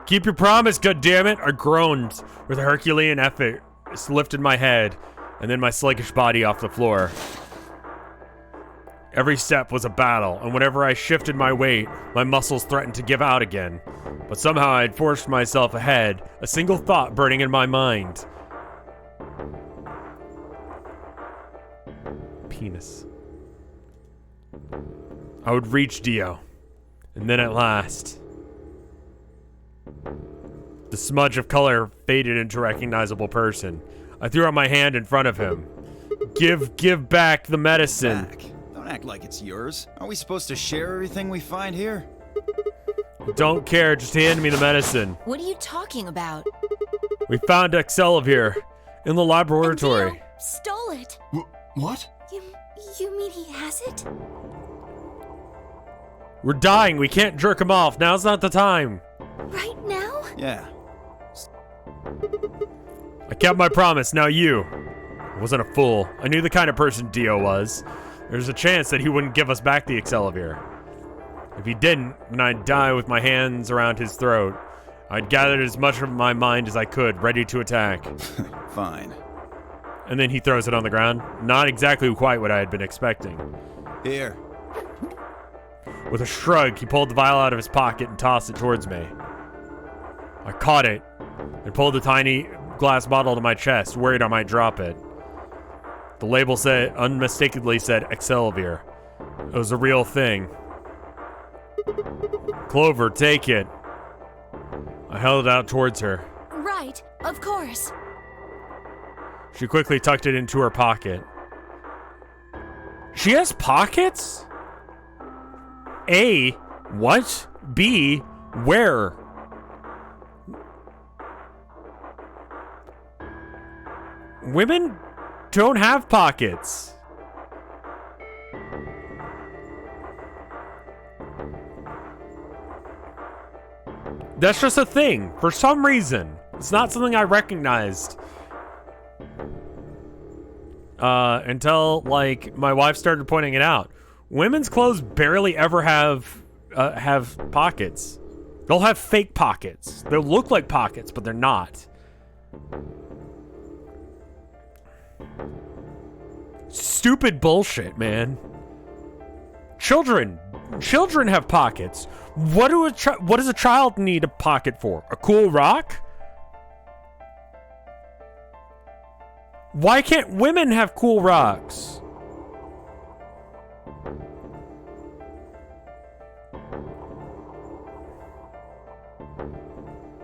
Keep your promise, goddammit! I groaned with a Herculean effort. Just lifted my head, and then my sluggish body off the floor. Every step was a battle, and whenever I shifted my weight, my muscles threatened to give out again. But somehow I had forced myself ahead, a single thought burning in my mind. Penis. I would reach Dio, and then at last, the smudge of color faded into a recognizable person. I threw out my hand in front of him. Give back the medicine. Back? Don't act like it's yours. Aren't we supposed to share everything we find here? Don't care, just hand me the medicine. What are you talking about? We found Excelivir in the laboratory. Dio stole it. What? You mean he has it? We're dying. We can't jerk him off. Now's not the time. Right now? Yeah. I kept my promise. Now you. I wasn't a fool. I knew the kind of person Dio was. There's a chance that he wouldn't give us back the Excelsior. If he didn't, then I'd die with my hands around his throat. I'd gathered as much of my mind as I could, ready to attack. Fine. And then he throws it on the ground. Not exactly quite what I had been expecting. Here. With a shrug, he pulled the vial out of his pocket and tossed it towards me. I caught it and pulled the tiny glass bottle to my chest, worried I might drop it. The label unmistakably said Excelsior. It was a real thing. Clover, take it. I held it out towards her. Right, of course. She quickly tucked it into her pocket. She has pockets? A, what? B, where? Women don't have pockets. That's just a thing. For some reason. It's not something I recognized. Until, like, my wife started pointing it out. Women's clothes barely ever have pockets. They'll have fake pockets. They'll look like pockets, but they're not. Stupid bullshit, man. Children have pockets. What does a child need a pocket for? A cool rock? Why can't women have cool rocks?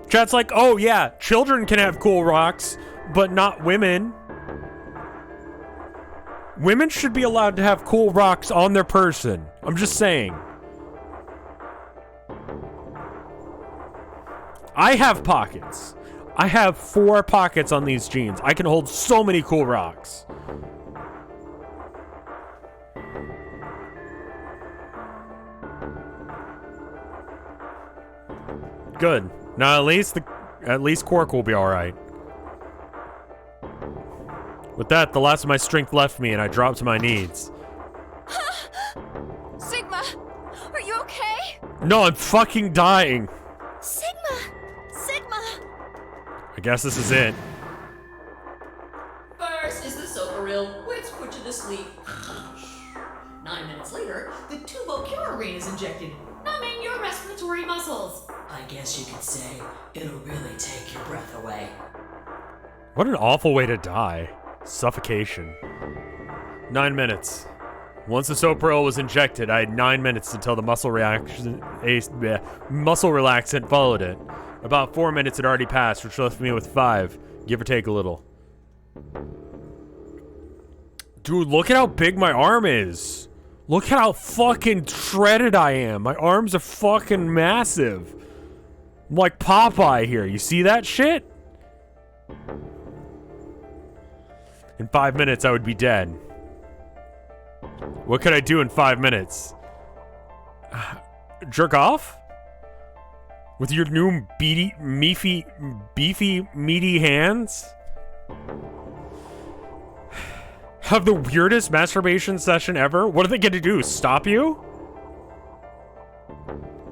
Chat's like, oh yeah, children can have cool rocks, but not women. Women should be allowed to have cool rocks on their person. I'm just saying. I have pockets. I have 4 pockets on these jeans. I can hold so many cool rocks. Good. Now at least Quark will be all right. With that, the last of my strength left me, and I dropped to my knees. Sigma, are you okay? No, I'm fucking dying. Sigma! I guess this is it. First is the sofa reel, which put you to sleep. 9 minutes later, the tubo-curarine is injected, numbing your respiratory muscles. I guess you could say it'll really take your breath away. What an awful way to die. Suffocation. 9 minutes. Once the Sopril was injected, I had 9 minutes until the muscle relaxant followed it. About 4 minutes had already passed, which left me with 5, give or take a little. Dude, look at how big my arm is. Look at how fucking shredded I am. My arms are fucking massive. I'm like Popeye here. You see that shit? In 5 minutes, I would be dead. What could I do in 5 minutes? Jerk off? With your new beefy, meaty hands? Have the weirdest masturbation session ever? What are they gonna do? Stop you?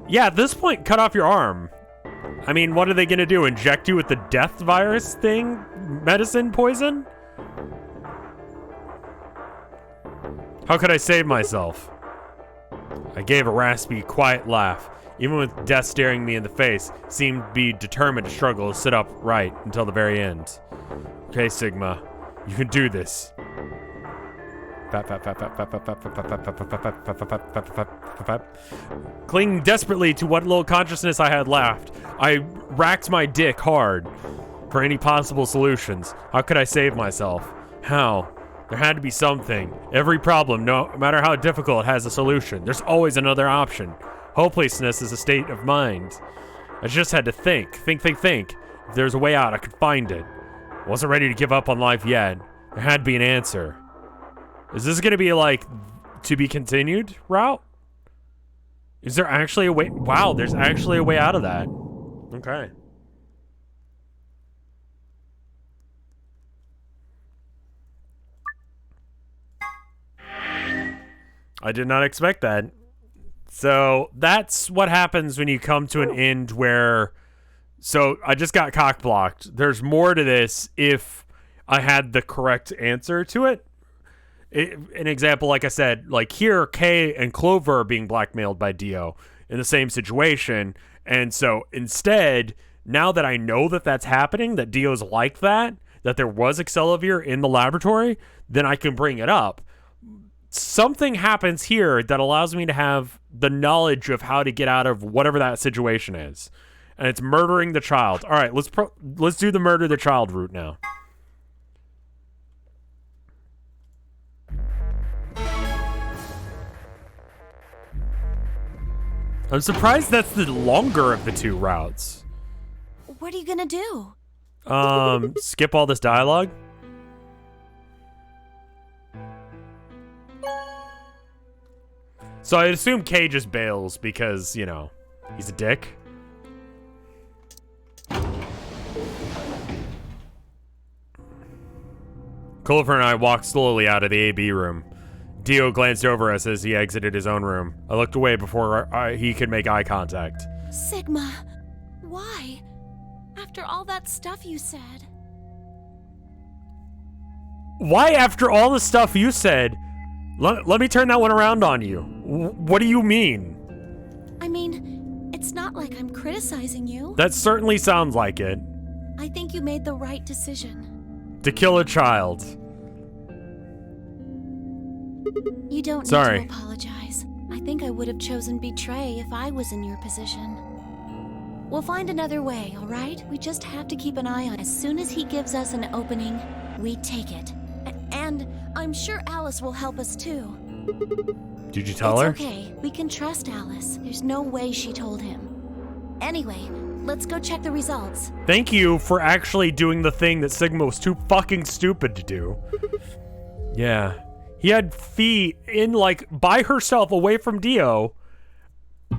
Yeah, at this point, cut off your arm. I mean, what are they gonna do? Inject you with the death virus thing? Medicine poison? How could I save myself? I gave a raspy, quiet laugh. Even with death staring me in the face, seemed to be determined to struggle to sit upright until the very end. Okay, Sigma, you can do this. Clinging desperately to what little consciousness I had left, I racked my dick hard for any possible solutions. How could I save myself? How? There had to be something. Every problem, no matter how difficult, has a solution. There's always another option. Hopelessness is a state of mind. I just had to think. Think. If there's a way out, I could find it. I wasn't ready to give up on life yet. There had to be an answer. Is this gonna be like to be continued route? Is there actually a way? Wow, there's actually a way out of that. Okay. I did not expect that. So that's what happens when you come to an end where... So I just got cock-blocked. There's more to this if I had the correct answer to it. An example, like I said, like here, Kay and Clover are being blackmailed by Dio in the same situation. And so instead, now that I know that that's happening, that Dio's like that there was Excelavir in the laboratory, then I can bring it up. Something happens here that allows me to have the knowledge of how to get out of whatever that situation is. And it's murdering the child. All right, let's do the murder the child route now. I'm surprised that's the longer of the two routes. What are you gonna do? Skip all this dialogue. So I assume Kay just bails because, you know, he's a dick. Clover and I walked slowly out of the AB room. Dio glanced over us as he exited his own room. I looked away before he could make eye contact. Sigma, why? After all that stuff you said. Why after all the stuff you said? Let me turn that one around on you. What do you mean? I mean, it's not like I'm criticizing you. That certainly sounds like it. I think you made the right decision. To kill a child. You don't need to apologize. I think I would have chosen betray if I was in your position. We'll find another way, all right? We just have to keep an eye on it. As soon as he gives us an opening, we take it. And I'm sure Alice will help us too. Did you tell her? It's okay. We can trust Alice. There's no way she told him. Anyway, let's go check the results. Thank you for actually doing the thing that Sigma was too fucking stupid to do. Yeah. He had Fee in, like, by herself away from Dio. I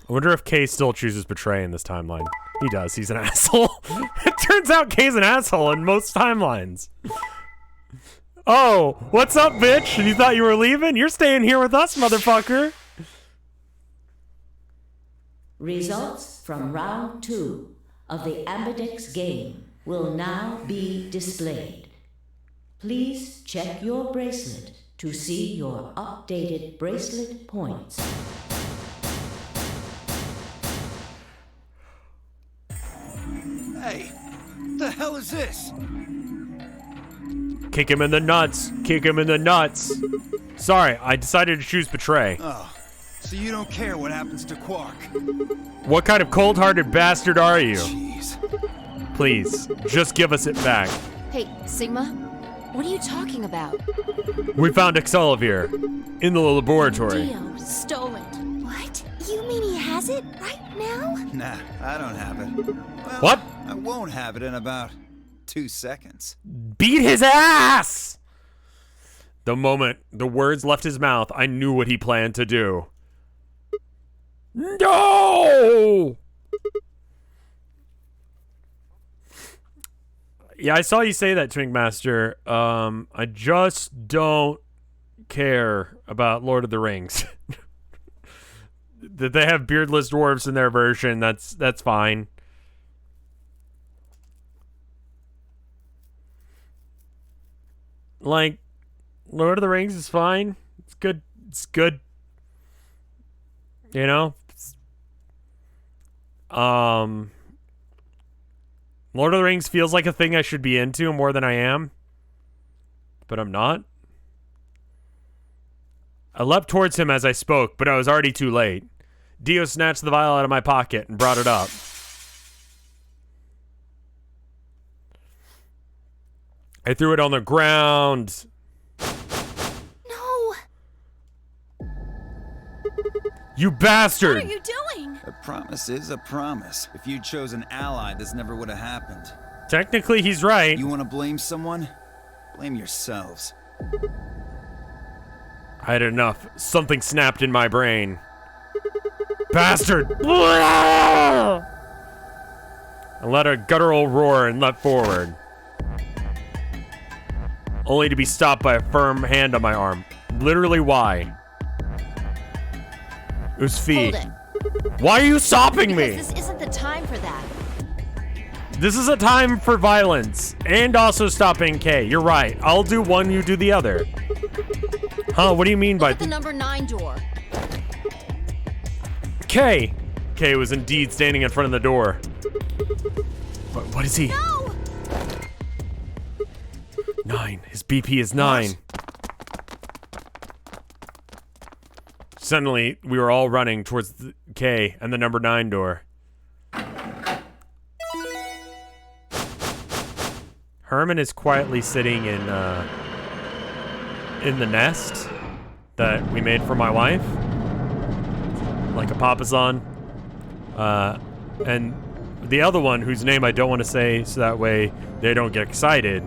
wonder if Kay still chooses Betray in this timeline. He does. He's an asshole. It turns out Kay's an asshole in most timelines. Oh, what's up, bitch? You thought you were leaving? You're staying here with us, motherfucker. Results from round 2 of the Ambidex game will now be displayed. Please check your bracelet to see your updated bracelet points. Hey, what the hell is this? Kick him in the nuts. Kick him in the nuts. Sorry, I decided to choose Betray. Oh, so you don't care what happens to Quark? What kind of cold-hearted bastard are you? Jeez. Please, just give us it back. Hey, Sigma, what are you talking about? We found Excelavir in the laboratory. Dio stole it. What? You mean he has it right now? Nah, I don't have it. Well, What? I won't have it in about 2 seconds. Beat his ass! The moment the words left his mouth, I knew what he planned to do. No! Yeah, I saw you say that, Twink Master. I just don't care about Lord of the Rings. That they have beardless dwarves in their version, that's fine. Like, Lord of the Rings is fine. It's good. It's good. You know? Lord of the Rings feels like a thing I should be into more than I am. But I'm not. I leapt towards him as I spoke, but I was already too late. Dio snatched the vial out of my pocket and brought it up. I threw it on the ground. No! You bastard! What are you doing? A promise is a promise. If you'd chosen Ally, this never would have happened. Technically, he's right. You want to blame someone? Blame yourselves. I had enough. Something snapped in my brain. Bastard! I let a guttural roar and leapt forward. only to be stopped by a firm hand on my arm. Literally, why? It was Fee. Hold it. Why are you stopping me? Because this isn't the time for that. This is a time for violence and also stopping Kay. You're right. I'll do one, you do the other. Huh? What do you mean by Look at the number 9 door. Kay? Kay was indeed standing in front of the door. What is he? No! 9. His BP is 9. Suddenly, we were all running towards the Kay and the number 9 door. Herman is quietly sitting in the nest that we made for my wife, like a papasan. And the other one, whose name I don't want to say, so that way they don't get excited,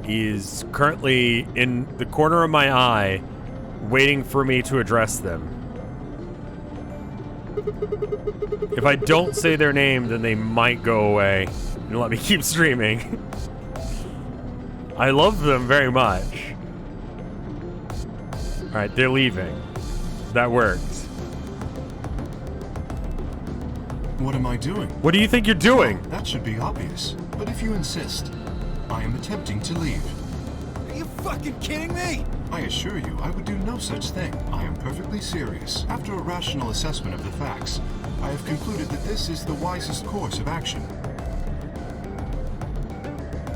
is currently in the corner of my eye, waiting for me to address them. If I don't say their name, then they might go away and let me keep streaming. I love them very much. Alright, they're leaving. That worked. What am I doing? What do you think you're doing? That should be obvious. But if you insist, I am attempting to leave. Are you fucking kidding me? I assure you, I would do no such thing. I am perfectly serious. After a rational assessment of the facts, I have concluded that this is the wisest course of action.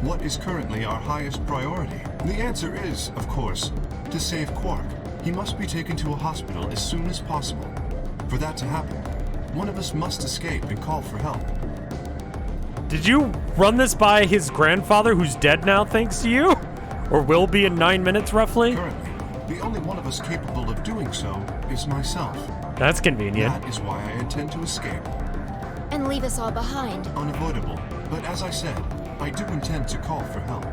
What is currently our highest priority? The answer is, of course, to save Quark. He must be taken to a hospital as soon as possible. For that to happen, one of us must escape and call for help. Did you run this by his grandfather, who's dead now thanks to you? Or will be in 9 minutes, roughly? Currently, the only one of us capable of doing so is myself. That's convenient. That is why I intend to escape. And leave us all behind. Unavoidable. But as I said, I do intend to call for help.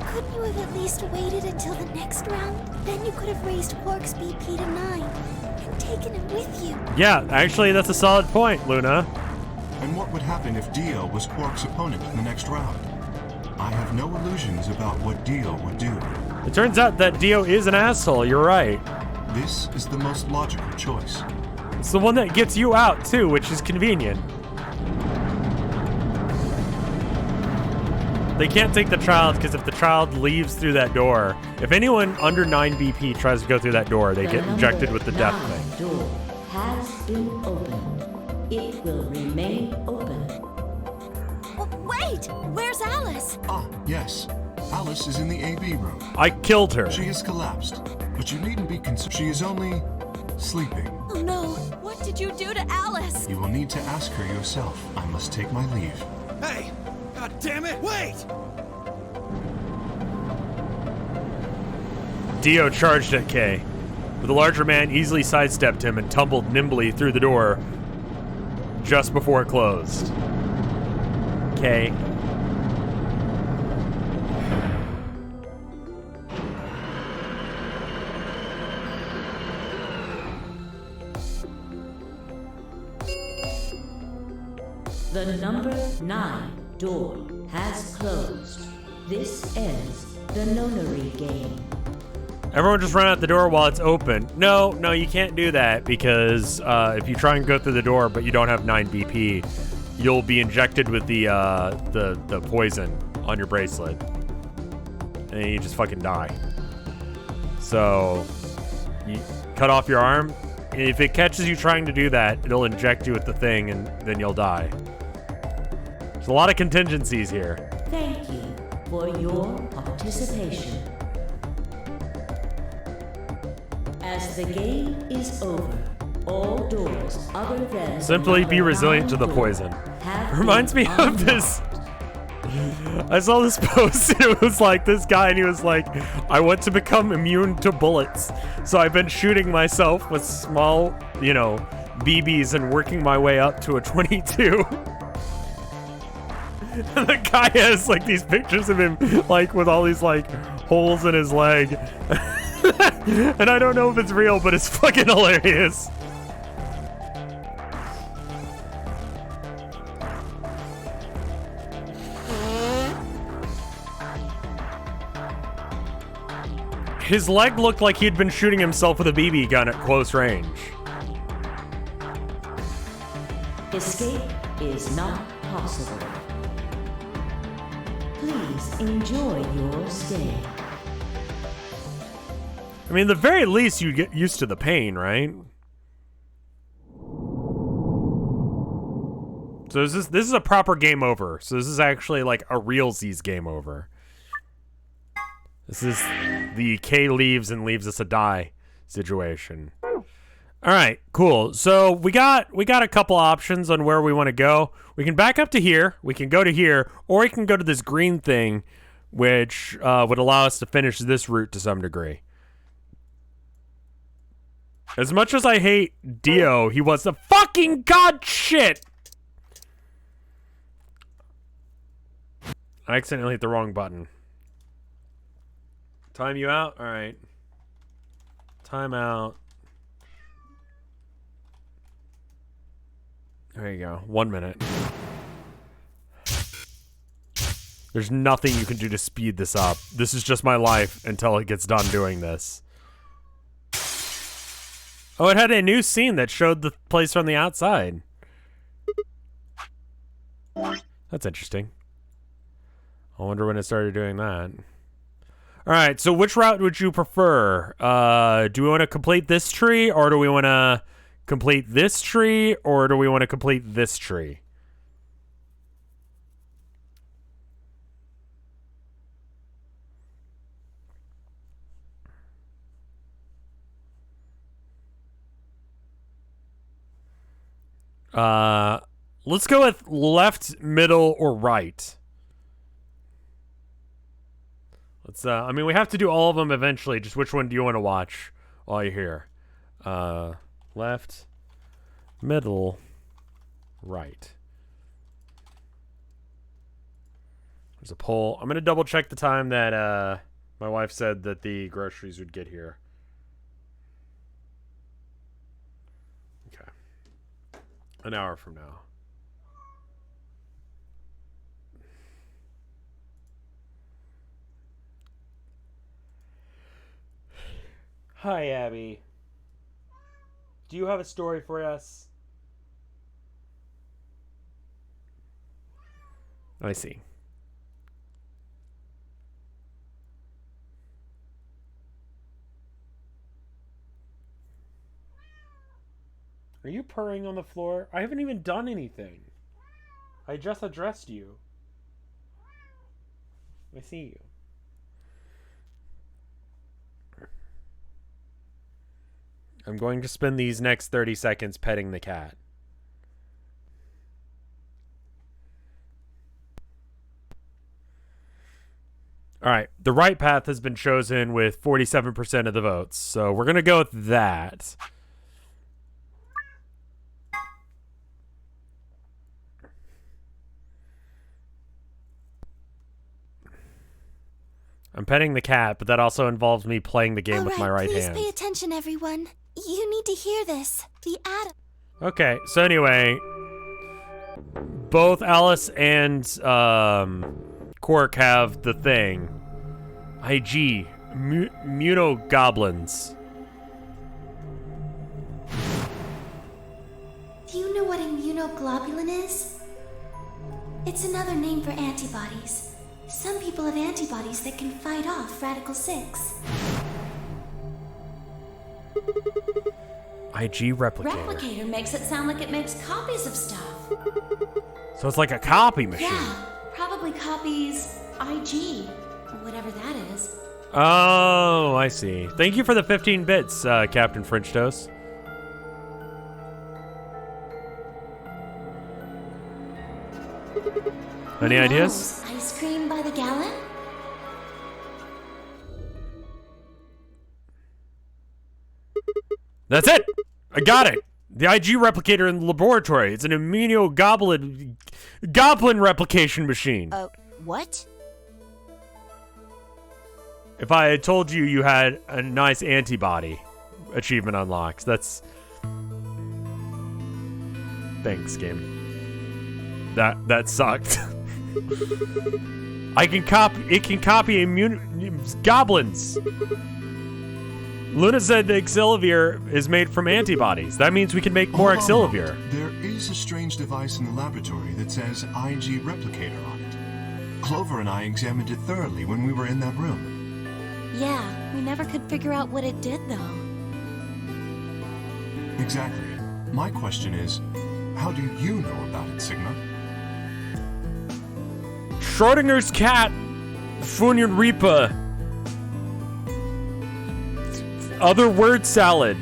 Couldn't you have at least waited until the next round? Then you could have raised Quark's BP to 9 and taken him with you. Yeah, actually, that's a solid point, Luna. And what would happen if Dio was Quark's opponent in the next round? I have no illusions about what Dio would do. It turns out that Dio is an asshole, you're right. This is the most logical choice. It's the one that gets you out, too, which is convenient. They can't take the child, because if the child leaves through that door, if anyone under 9 BP tries to go through that door, they get injected with the death thing. The door has been opened. It will remain open. Wait! Where's Alice? Ah, yes. Alice is in the AB room. I killed her. She has collapsed, but you needn't be concerned. She is only sleeping. Oh no, what did you do to Alice? You will need to ask her yourself. I must take my leave. Hey! God damn it! Wait! Dio charged at Kay, but the larger man easily sidestepped him and tumbled nimbly through the door just before it closed. Kay. The number 9 door has closed. This ends the nonary game. Everyone just run out the door while it's open. No, you can't do that because if you try and go through the door but you don't have 9 BP, you'll be injected with the poison on your bracelet, and then you just fucking die. So you cut off your arm. If it catches you trying to do that, it'll inject you with the thing, and then you'll die. There's a lot of contingencies here. Thank you for your participation. As the game is over, all doors other than Simply be resilient to the poison. Reminds me of this. I saw this post. It was like this guy, and he was like, I want to become immune to bullets. So I've been shooting myself with small, BBs and working my way up to a 22. And the guy has like these pictures of him like with all these like holes in his leg. And I don't know if it's real, but it's fucking hilarious. His leg looked like he'd been shooting himself with a BB gun at close range. Escape is not possible. Please enjoy your stay. I mean, at the very least, you get used to the pain, right? So this is a proper game over. So this is actually like a realsies game over. This is the K leaves and leaves us a die situation. All right, cool. So we got a couple options on where we want to go. We can back up to here. We can go to here, or we can go to this green thing, which would allow us to finish this route to some degree. As much as I hate Dio, he was the fucking god shit. I accidentally hit the wrong button. Time you out? All right. Time out. There you go. 1 minute. There's nothing you can do to speed this up. This is just my life until it gets done doing this. Oh, it had a new scene that showed the place from the outside. That's interesting. I wonder when it started doing that. All right, so which route would you prefer? Do we want to complete this tree, or do we want to complete this tree, or do we want to complete this tree? Let's go with left, middle, or right. Let's, I mean, we have to do all of them eventually. Just which one do you want to watch while you're here? Left, middle, right. There's a poll. I'm going to double check the time that my wife said that the groceries would get here. Okay. An hour from now. Hi, Abby. Do you have a story for us? I see. Are you purring on the floor? I haven't even done anything. I just addressed you. I see you. I'm going to spend these next 30 seconds petting the cat. All right, the right path has been chosen with 47% of the votes, so we're going to go with that. I'm petting the cat, but that also involves me playing the game with my right hand. Please pay attention, everyone. You need to hear this. The atom. Okay, so anyway, both Alice and Quark have the thing. IG, Munogoblins. Do you know what immunoglobulin is? It's another name for antibodies. Some people have antibodies that can fight off Radical 6. IG replicator. Replicator makes it sound like it makes copies of stuff. So it's like a copy machine. Yeah, probably copies IG, or whatever that is. Oh, I see. Thank you for the 15 bits, Captain French Toast. Any ideas? Ice cream by the gallon? That's it! I got it! The IG replicator in the laboratory. It's an immunogoblin replication machine. What? If I had told you you had a nice antibody achievement unlocked, that's... Thanks, game. That sucked. It can copy immune goblins. Luna said the Excelivir is made from antibodies. That means we can make more Excelivir. There is a strange device in the laboratory that says IG replicator on it. Clover and I examined it thoroughly when we were in that room. Yeah, we never could figure out what it did, though. Exactly. My question is, how do you know about it, Sigma? Schrodinger's cat, Funyun Reaper. Other word salad.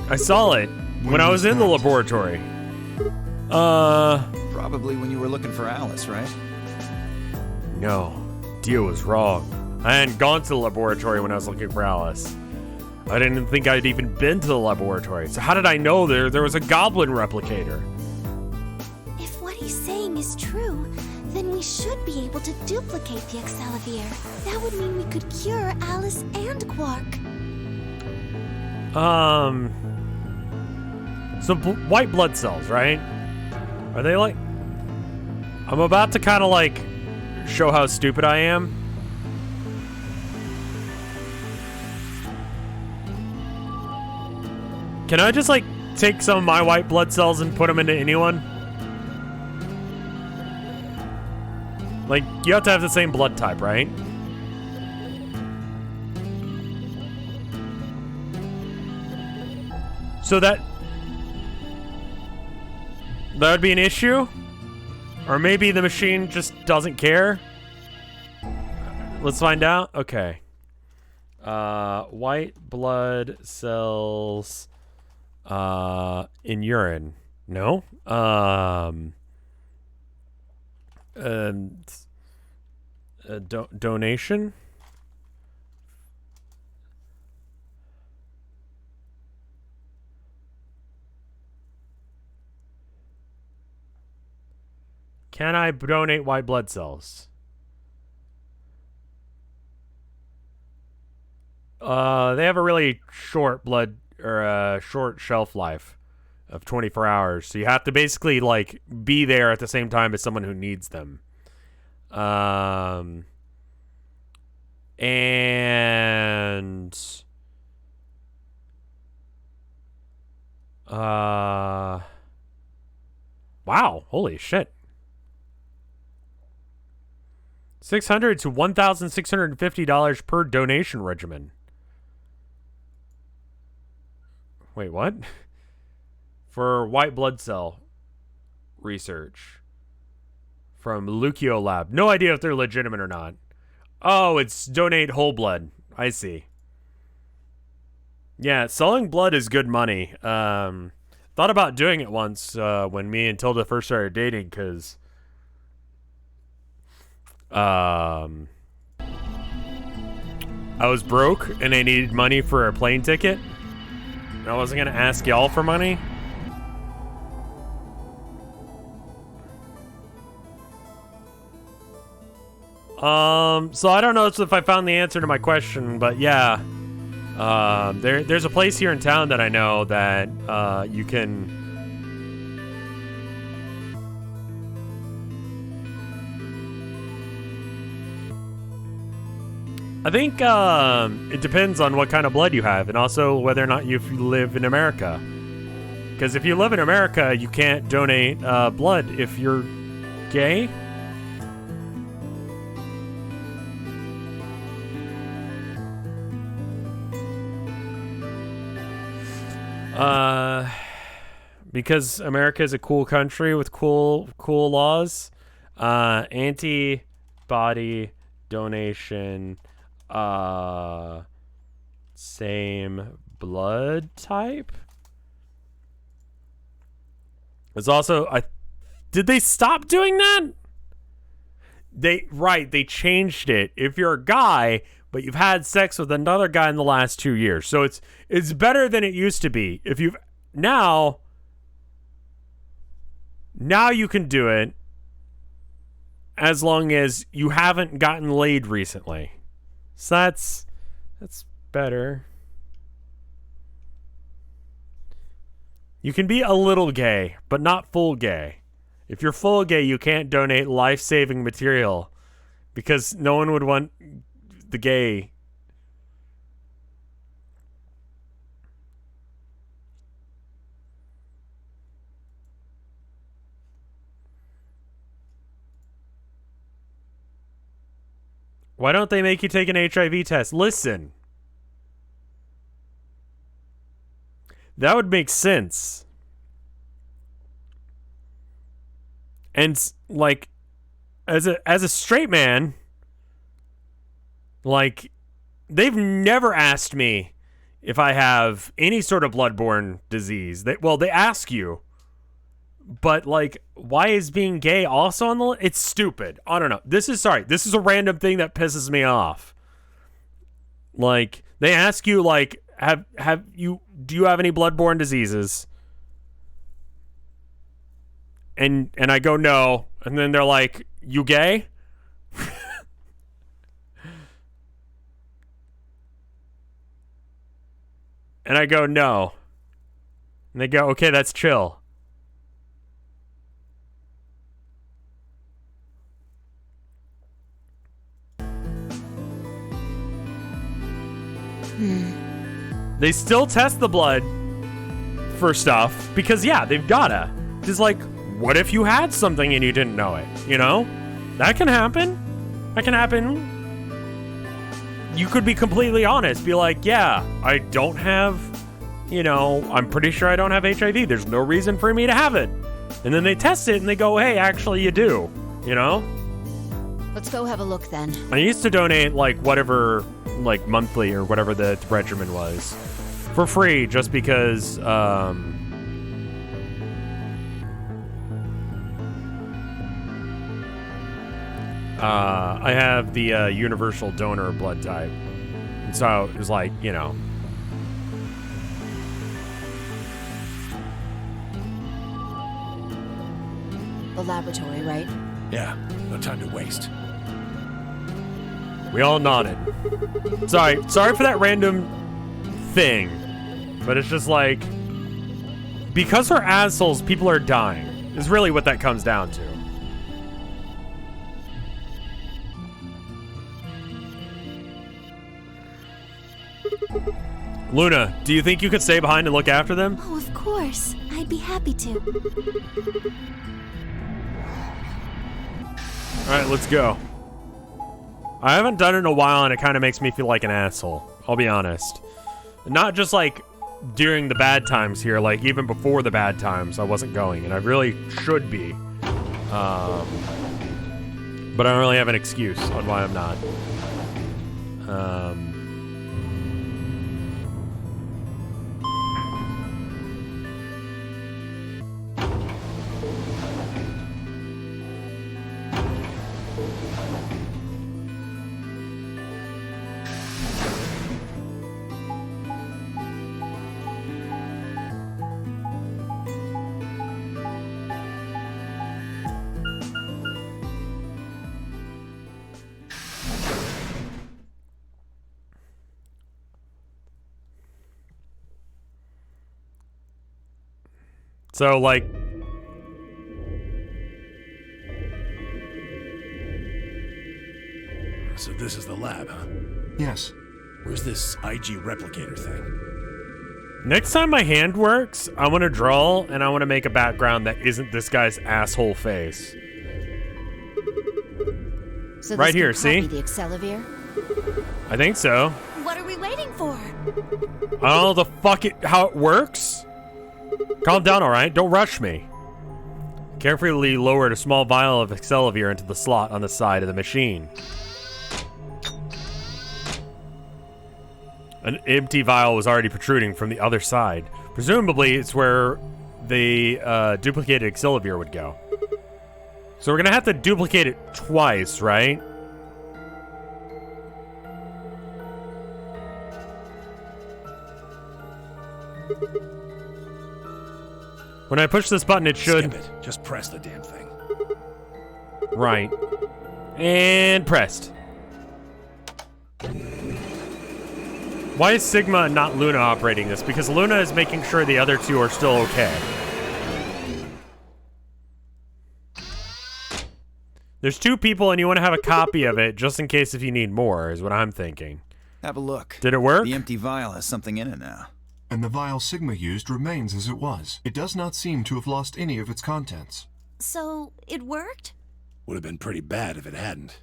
I saw it when I was in the laboratory. Probably when you were looking for Alice, right? No, Dio was wrong. I hadn't gone to the laboratory when I was looking for Alice. I didn't think I'd even been to the laboratory. So how did I know there was a goblin replicator? If what he's saying is true, then we should be able to duplicate the Excelivir. That would mean we could cure Alice and Quark. So white blood cells, right? Are they like... I'm about to kind of like show how stupid I am. Can I just like take some of my white blood cells and put them into anyone? Like, you have to have the same blood type, right? So that would be an issue? Or maybe the machine just doesn't care? Let's find out. Okay. White blood cells in urine. No? Donation? Can I donate white blood cells? They have a really short short shelf life of 24 hours. So you have to basically like be there at the same time as someone who needs them. And wow, holy shit. $600 to $1,650 per donation regimen. Wait, what? For white blood cell research from Lucio Lab. No idea if they're legitimate or not. Oh, it's donate whole blood. I see. Yeah, selling blood is good money. Thought about doing it once when me and Tilda first started dating, because I was broke and I needed money for a plane ticket. I wasn't gonna ask y'all for money. So I don't know if I found the answer to my question, but yeah. There's a place here in town that I know that you can... I think it depends on what kind of blood you have, and also whether or not you live in America. Because if you live in America, you can't donate blood if you're gay. Because America is a cool country with cool laws. Antibody donation, same blood type. There's also did they stop doing that? They changed it. If you're a guy but you've had sex with another guy in the last 2 years, so it's better than it used to be. If you've now you can do it as long as you haven't gotten laid recently. So that's better. You can be a little gay, but not full gay. If you're full gay, you can't donate life-saving material because no one would want the gay Why don't they make you take an HIV test? Listen. That would make sense. And like as a straight man, like they've never asked me if I have any sort of bloodborne disease. They ask you. But like, why is being gay also on the list? It's stupid. I don't know. This is a random thing that pisses me off. Like, they ask you, like, do you have any bloodborne diseases? And I go, no. And then they're like, you gay? And I go, no. And they go, okay, that's chill. They still test the blood for stuff because, yeah, they've gotta. Just like, what if you had something and you didn't know it? You know? That can happen. That can happen. You could be completely honest. Be like, yeah, I don't have, I'm pretty sure I don't have HIV. There's no reason for me to have it. And then they test it and they go, hey, actually you do. Let's go have a look then. I used to donate like whatever, like monthly or whatever the regimen was for free just because I have the universal donor blood type. And so it was like, The laboratory, right? Yeah, no time to waste. We all nodded. Sorry for that random thing. But it's just like, because we're assholes, people are dying. Is really what that comes down to. Luna, do you think you could stay behind and look after them? Oh, of course. I'd be happy to. Alright, let's go. I haven't done it in a while and it kind of makes me feel like an asshole. I'll be honest. Not just like during the bad times here, like even before the bad times I wasn't going, and I really should be. But I don't really have an excuse on why I'm not. So, like... So this is the lab, huh? Yes. Where's this IG replicator thing? Next time my hand works, I want to draw and I want to make a background that isn't this guy's asshole face. So right here, this see? The Accelavir? I think so. What are we waiting for? I don't know how it works. Calm down, alright? Don't rush me. Carefully lowered a small vial of Accelavir into the slot on the side of the machine. An empty vial was already protruding from the other side. Presumably, it's where the duplicated Accelavir would go. So we're gonna have to duplicate it twice, right? When I push this button, it should... Skip it. Just press the damn thing. Right. And pressed. Why is Sigma and not Luna operating this? Because Luna is making sure the other two are still okay. There's two people and you want to have a copy of it just in case if you need more, is what I'm thinking. Have a look. Did it work? The empty vial has something in it now. And the vial Sigma used remains as it was. It does not seem to have lost any of its contents. So, it worked? Would have been pretty bad if it hadn't.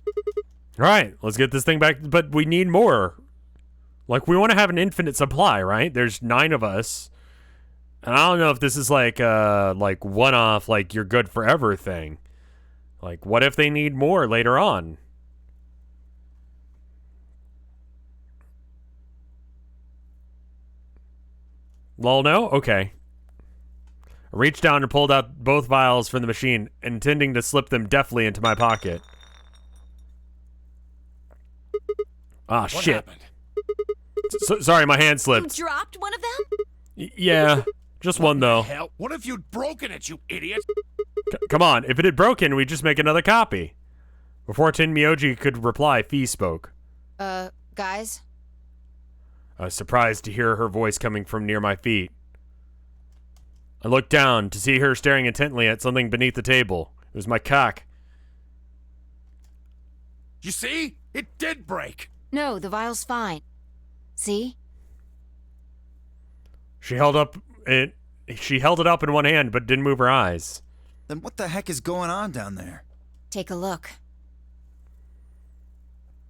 All right, let's get this thing back. But we need more. Like, we want to have an infinite supply, right? There's 9 of us. And I don't know if this is like one-off, like you're good forever thing. Like, what if they need more later on? Lol, no? Okay. I reached down and pulled out both vials from the machine, intending to slip them deftly into my pocket. Ah, shit. Happened? Sorry, my hand slipped. You dropped one of them? Yeah, just one though. Hell, what if you'd broken it, you idiot? Come on, if it had broken, we'd just make another copy. Before Tin Miyoji could reply, Fee spoke. Guys? I was surprised to hear her voice coming from near my feet. I looked down to see her staring intently at something beneath the table. It was my cock. You see? It did break. No, the vial's fine. See? She held it up in one hand, but didn't move her eyes. Then what the heck is going on down there? Take a look.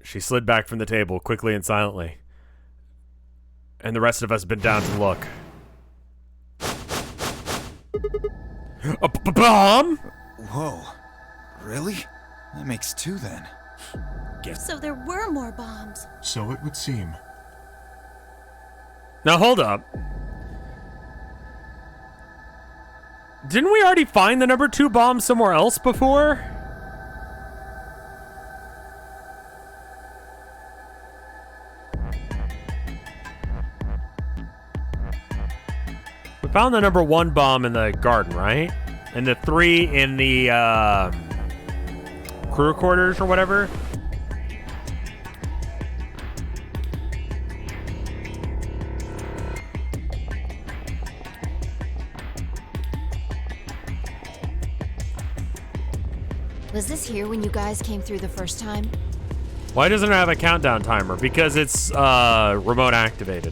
She slid back from the table, quickly and silently. And the rest of us bent down to look. A bomb? Whoa. Really? That makes 2 then. So there were more bombs. So it would seem. Now hold up. Didn't we already find the number 2 bomb somewhere else before? We found the number 1 bomb in the garden, right? And the 3 in the crew quarters or whatever. Was this here when you guys came through the first time? Why doesn't it have a countdown timer? Because it's remote activated.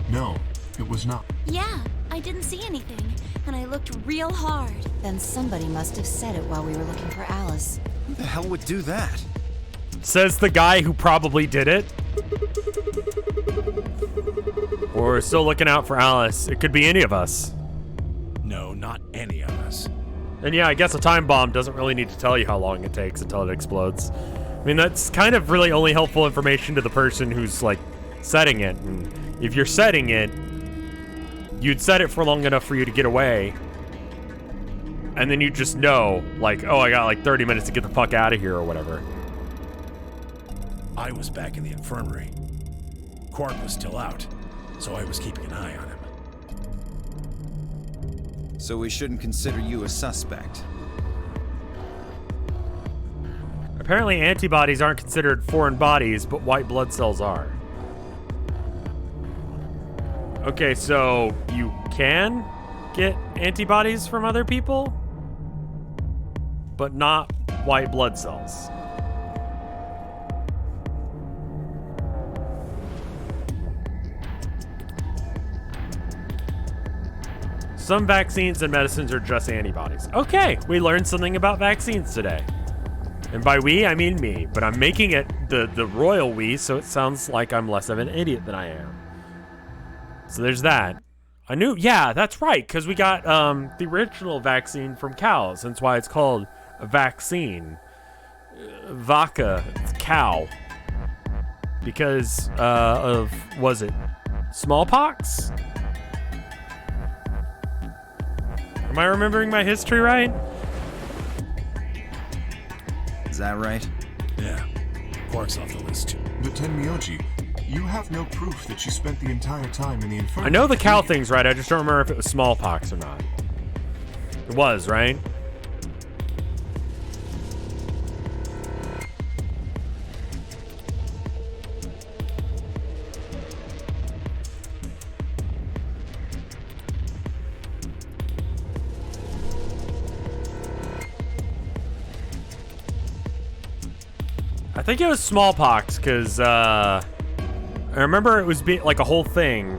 No, it was not. Yeah, I didn't see anything, and I looked real hard. Then somebody must have said it while we were looking for Alice. Who the hell would do that? Says the guy who probably did it. We're still looking out for Alice. It could be any of us. No, not any of us. And yeah, I guess a time bomb doesn't really need to tell you how long it takes until it explodes. I mean, that's kind of really only helpful information to the person who's, like, setting it. And if you're setting it, you'd set it for long enough for you to get away. And then you just know, like, oh, I got like 30 minutes to get the fuck out of here or whatever. I was back in the infirmary. Quark was still out, so I was keeping an eye on him. So we shouldn't consider you a suspect. Apparently antibodies aren't considered foreign bodies, but white blood cells are. Okay, so you can get antibodies from other people, but not white blood cells. Some vaccines and medicines are just antibodies. Okay, we learned something about vaccines today. And by we, I mean me, but I'm making it the royal we, so it sounds like I'm less of an idiot than I am. So there's that. I knew, yeah, that's right, because we got the original vaccine from cows. That's why it's called a vaccine. Vaca, it's cow. Because of, was it smallpox? Am I remembering my history right? Is that right? Yeah, Quark's off the list too. But Tenmyoji, you have no proof that she spent the entire time in the infirmary. I know the cow thing's right, I just don't remember if it was smallpox or not. It was, right? I think it was smallpox, because, I remember it was like a whole thing.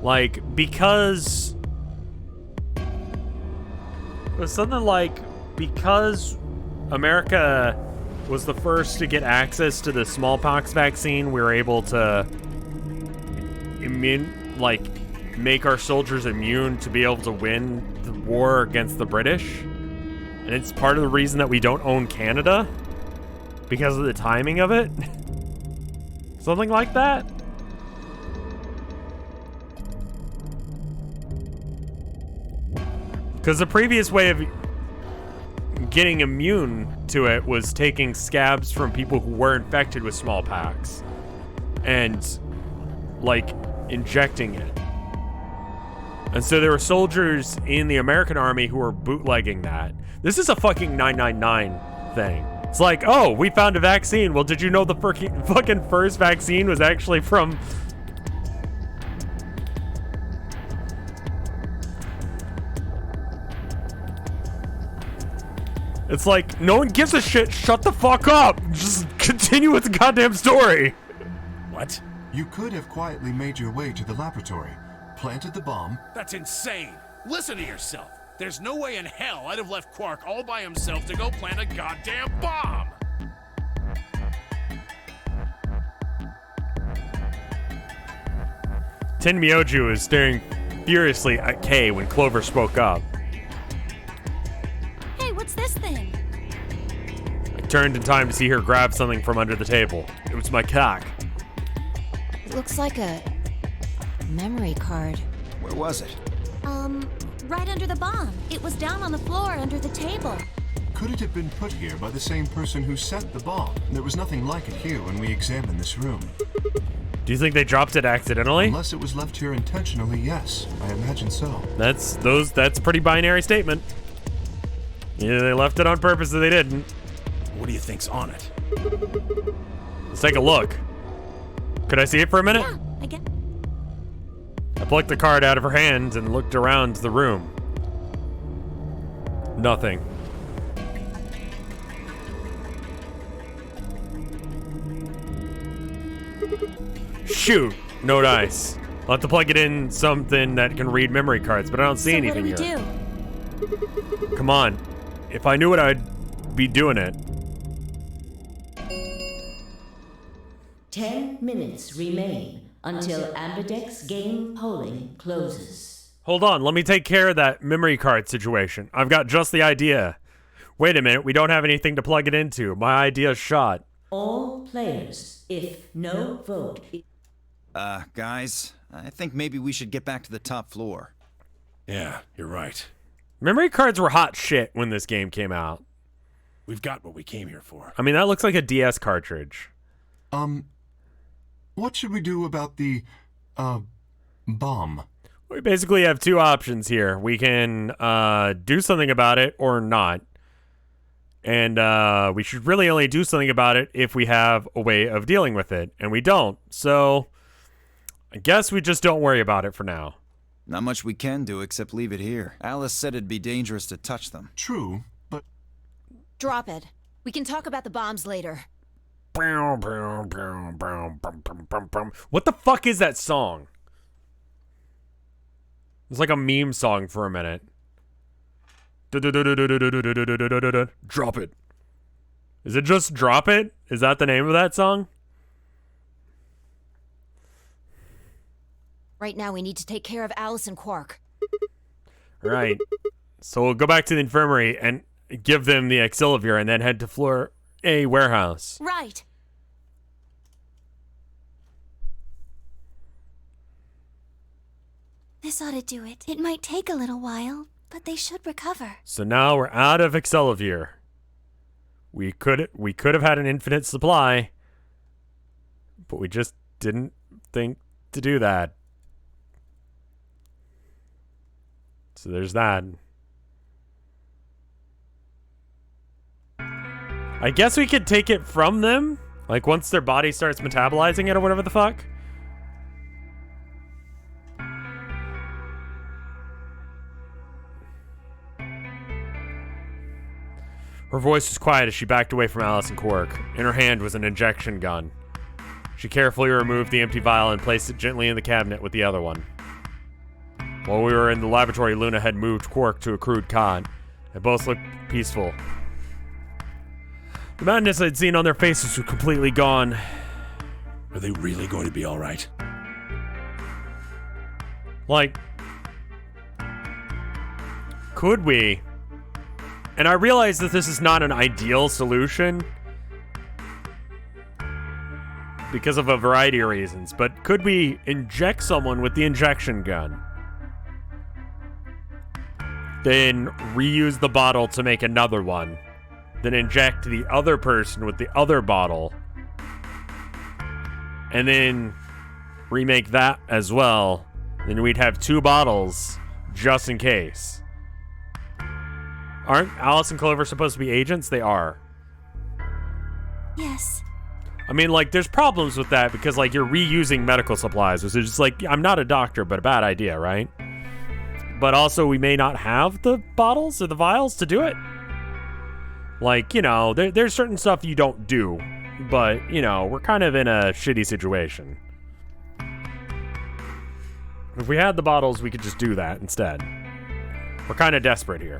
Like, because... It was something like, because America was the first to get access to the smallpox vaccine, we were able to make our soldiers immune to be able to win the war against the British. And it's part of the reason that we don't own Canada, because of the timing of it. Something like that. Because the previous way of getting immune to it was taking scabs from people who were infected with smallpox and, like, injecting it. And so there were soldiers in the American army who were bootlegging that. This is a fucking 999 thing. It's like, oh, we found a vaccine. Well, did you know the fucking first vaccine was actually from... It's like, no one gives a shit. Shut the fuck up. Just continue with the goddamn story. What? You could have quietly made your way to the laboratory, planted the bomb. That's insane. Listen to yourself. There's no way in hell I'd have left Quark all by himself to go plant a goddamn bomb. Tenmyoju is staring furiously at Kay when Clover spoke up. Hey, what's this thing? I turned in time to see her grab something from under the table. It was my cock. It looks like a memory card. Where was it? Right under the bomb. It was down on the floor under the table. Could it have been put here by the same person who set the bomb? There was nothing like it here when we examined this room. Do you think they dropped it accidentally? Unless it was left here intentionally, yes. I imagine so. That's a pretty binary statement. Either they left it on purpose or they didn't. What do you think's on it? Let's take a look. Could I see it for a minute? Yeah, I get. I plucked the card out of her hand and looked around the room. Nothing. Shoot! No dice. I'll have to plug it in something that can read memory cards, but I don't see anything here. So what do we do? Come on. If I knew it, I'd be doing it. 10 minutes remain until Ambidex game polling closes. Hold on, let me take care of that memory card situation. I've got just the idea. Wait a minute, we don't have anything to plug it into. My idea's shot. All players, if no vote... Guys, I think maybe we should get back to the top floor. Yeah, you're right. Memory cards were hot shit when this game came out. We've got what we came here for. I mean, that looks like a DS cartridge. What should we do about the, bomb? We basically have two options here. We can, do something about it or not. And, we should really only do something about it if we have a way of dealing with it. And we don't. So, I guess we just don't worry about it for now. Not much we can do except leave it here. Alice said it'd be dangerous to touch them. True, but... Drop it. We can talk about the bombs later. What the fuck is that song? It's like a meme song for a minute. Drop it. Is it just Drop It? Is that the name of that song? Right now, we need to take care of Alice and Quark. Right. So we'll go back to the infirmary and give them the Exilivir and then head to floor A warehouse. Right. This ought to do it. It might take a little while, but they should recover. So now we're out of Exilivir. We could have had an infinite supply, but we just didn't think to do that. So there's that. I guess we could take it from them, like once their body starts metabolizing it or whatever the fuck. Her voice was quiet as she backed away from Alice and Quark. In her hand was an injection gun. She carefully removed the empty vial and placed it gently in the cabinet with the other one. While we were in the laboratory, Luna had moved Quark to a crude cot. They both looked peaceful. The madness I'd seen on their faces was completely gone. Are they really going to be all right? Like, could we? And I realize that this is not an ideal solution because of a variety of reasons, but could we inject someone with the injection gun? Then reuse the bottle to make another one. Then inject the other person with the other bottle. And then remake that as well. Then we'd have 2 bottles just in case. Aren't Alice and Clover supposed to be agents? They are. Yes. I mean, like, there's problems with that because, like, you're reusing medical supplies. Which is just like, I'm not a doctor, but a bad idea, right? But also, we may not have the bottles or the vials to do it. Like, you know, there's certain stuff you don't do. But, you know, we're kind of in a shitty situation. If we had the bottles, we could just do that instead. We're kind of desperate here.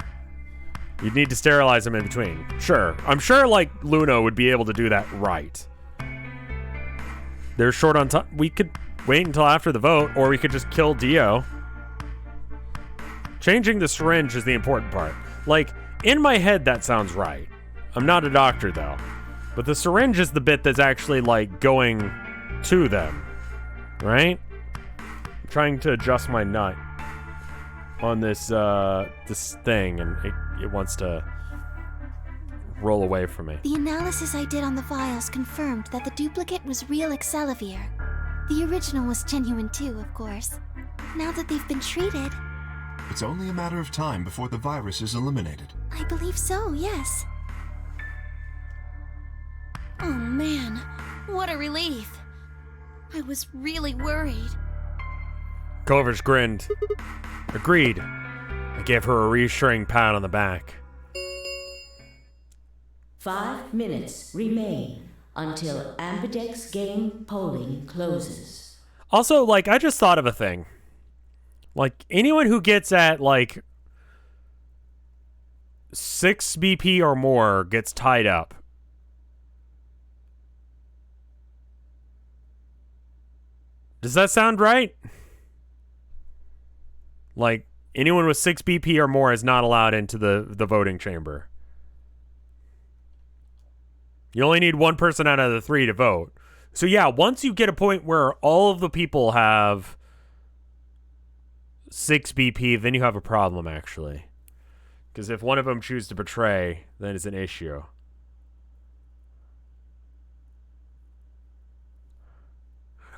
You'd need to sterilize them in between. Sure. I'm sure, like, Luna would be able to do that right. They're short on time. We could wait until after the vote, or we could just kill Dio. Changing the syringe is the important part. Like, in my head, that sounds right. I'm not a doctor, though. But the syringe is the bit that's actually, like, going to them. Right? I'm trying to adjust my nut on this, this thing, and it wants to roll away from me. The analysis I did on the vials confirmed that the duplicate was real Excelivir. The original was genuine too, of course. Now that they've been treated... It's only a matter of time before the virus is eliminated. I believe so, yes. Oh man, what a relief. I was really worried. Clover's grinned. Agreed. I gave her a reassuring pat on the back. 5 minutes remain until Ambidex game polling closes. Also, like, I just thought of a thing. Like, anyone who gets at, like, 6 BP or more gets tied up. Does that sound right? Like, anyone with 6 BP or more is not allowed into the voting chamber. You only need 1 person out of the 3 to vote. So yeah, once you get a point where all of the people have 6 BP, then you have a problem, actually. Because if one of them chooses to betray, then it's an issue.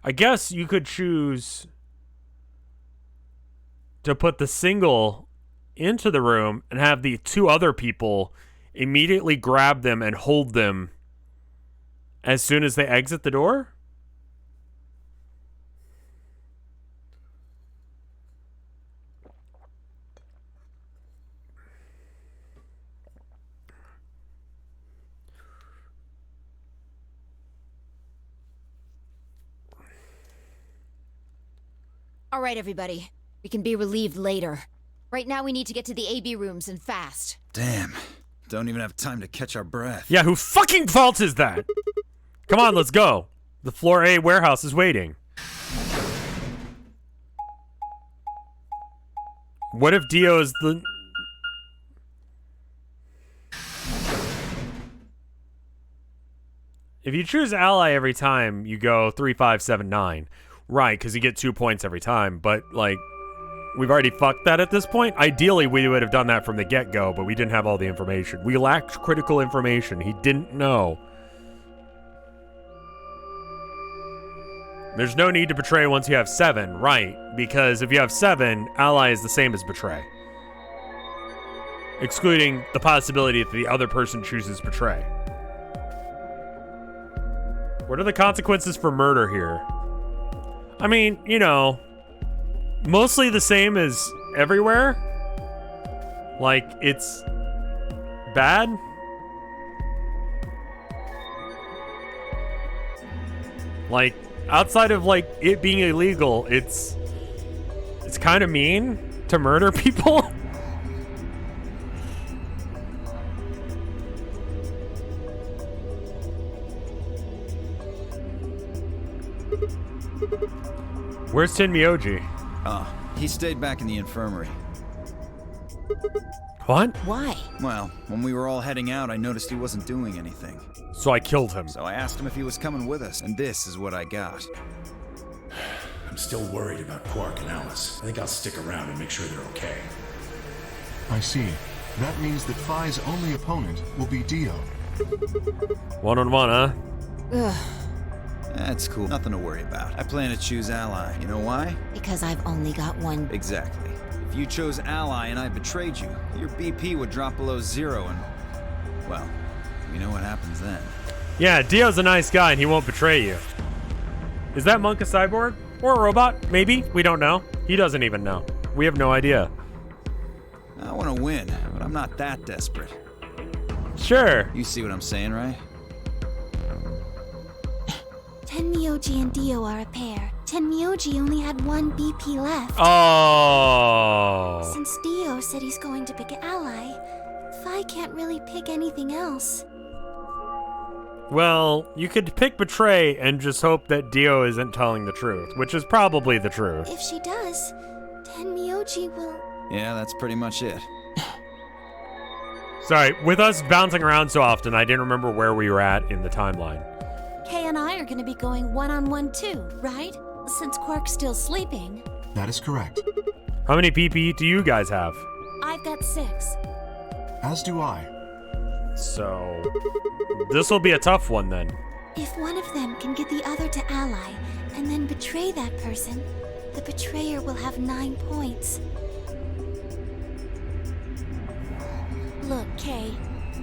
I guess you could choose to put the single into the room and have the 2 other people immediately grab them and hold them as soon as they exit the door? All right, everybody. We can be relieved later. Right now, we need to get to the AB rooms and fast. Damn. Don't even have time to catch our breath. Yeah, who fucking fault is that? Come on, let's go. The Floor A warehouse is waiting. What if Dio is the... If you choose ally every time, you go 3, 5, 7, 9. Right, because you get 2 points every time, but, like, we've already fucked that at this point. Ideally, we would have done that from the get-go, but we didn't have all the information. We lacked critical information. He didn't know. There's no need to betray once you have 7, right? Because if you have 7, ally is the same as betray. Excluding the possibility that the other person chooses betray. What are the consequences for murder here? I mean, you know, mostly the same as everywhere. Like, it's bad. Like, outside of, like, it being illegal, it's kind of mean to murder people. Where's Tenmyoji? Oh, he stayed back in the infirmary. What? Why? Well, when we were all heading out, I noticed he wasn't doing anything. So I killed him. So I asked him if he was coming with us, and this is what I got. I'm still worried about Quark and Alice. I think I'll stick around and make sure they're okay. I see. That means that Phi's only opponent will be Dio. 1-on-1, huh? Ugh. That's cool. Nothing to worry about. I plan to choose Ally. You know why? Because I've only got one. Exactly. If you chose Ally and I betrayed you, your BP would drop below 0 and... well, you know what happens then. Yeah, Dio's a nice guy and he won't betray you. Is that monk a cyborg? Or a robot? Maybe? We don't know. He doesn't even know. We have no idea. I want to win, but I'm not that desperate. Sure. You see what I'm saying, right? Tenmyoji and Dio are a pair. Tenmyoji only had one BP left. Oh. Since Dio said he's going to pick an ally, Phi can't really pick anything else. Well, you could pick betray and just hope that Dio isn't telling the truth, which is probably the truth. If she does, Tenmyoji will... Yeah, that's pretty much it. Sorry, with us bouncing around so often, I didn't remember where we were at in the timeline. Kay and I are gonna be going one-on-one too, right? Since Quark's still sleeping. That is correct. How many PP do you guys have? I've got 6. As do I. So, this will be a tough one then. If one of them can get the other to ally, and then betray that person, the betrayer will have 9 points. Look, Kay,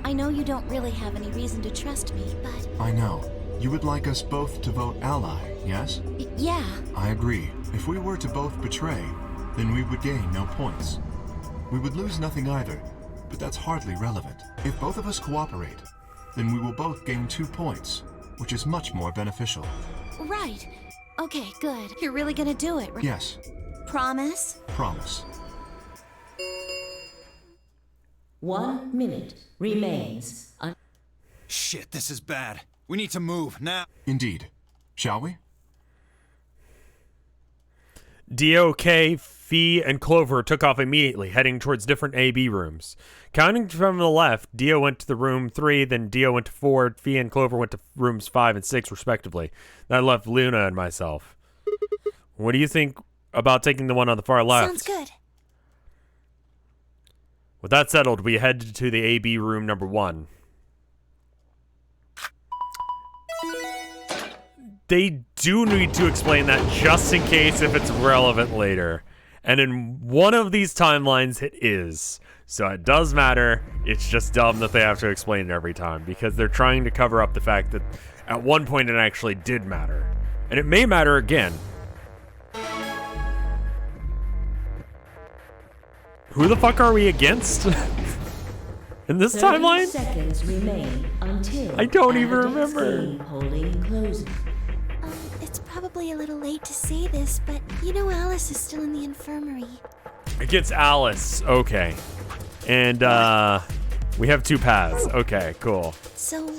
I know you don't really have any reason to trust me, but... I know. You would like us both to vote ally, yes? Yeah. I agree. If we were to both betray, then we would gain no points. We would lose nothing either, but that's hardly relevant. If both of us cooperate, then we will both gain 2 points, which is much more beneficial. Right. Okay, good. You're really gonna do it, right? Yes, Promise? promise. 1 minute remains. Shit, this is bad. We need to move, now. Indeed. Shall we? Dio, K, Fee, and Clover took off immediately, heading towards different AB rooms. Counting from the left, Dio went to the room 3, then Dio went to 4, Fee and Clover went to rooms 5 and 6, respectively. That left Luna and myself. What do you think about taking the one on the far left? Sounds good. With that settled, we head to the AB room number 1. They do need to explain that just in case if it's relevant later. And in one of these timelines, it is. So it does matter. It's just dumb that they have to explain it every time because they're trying to cover up the fact that at one point it actually did matter. And it may matter again. Who the fuck are we against? In this 30 timeline? seconds remain until I don't even Ambidex's remember. game polling closes. It's probably a little late to say this, but you know Alice is still in the infirmary. Against Alice. Okay. And we have 2 paths. Okay, cool. So,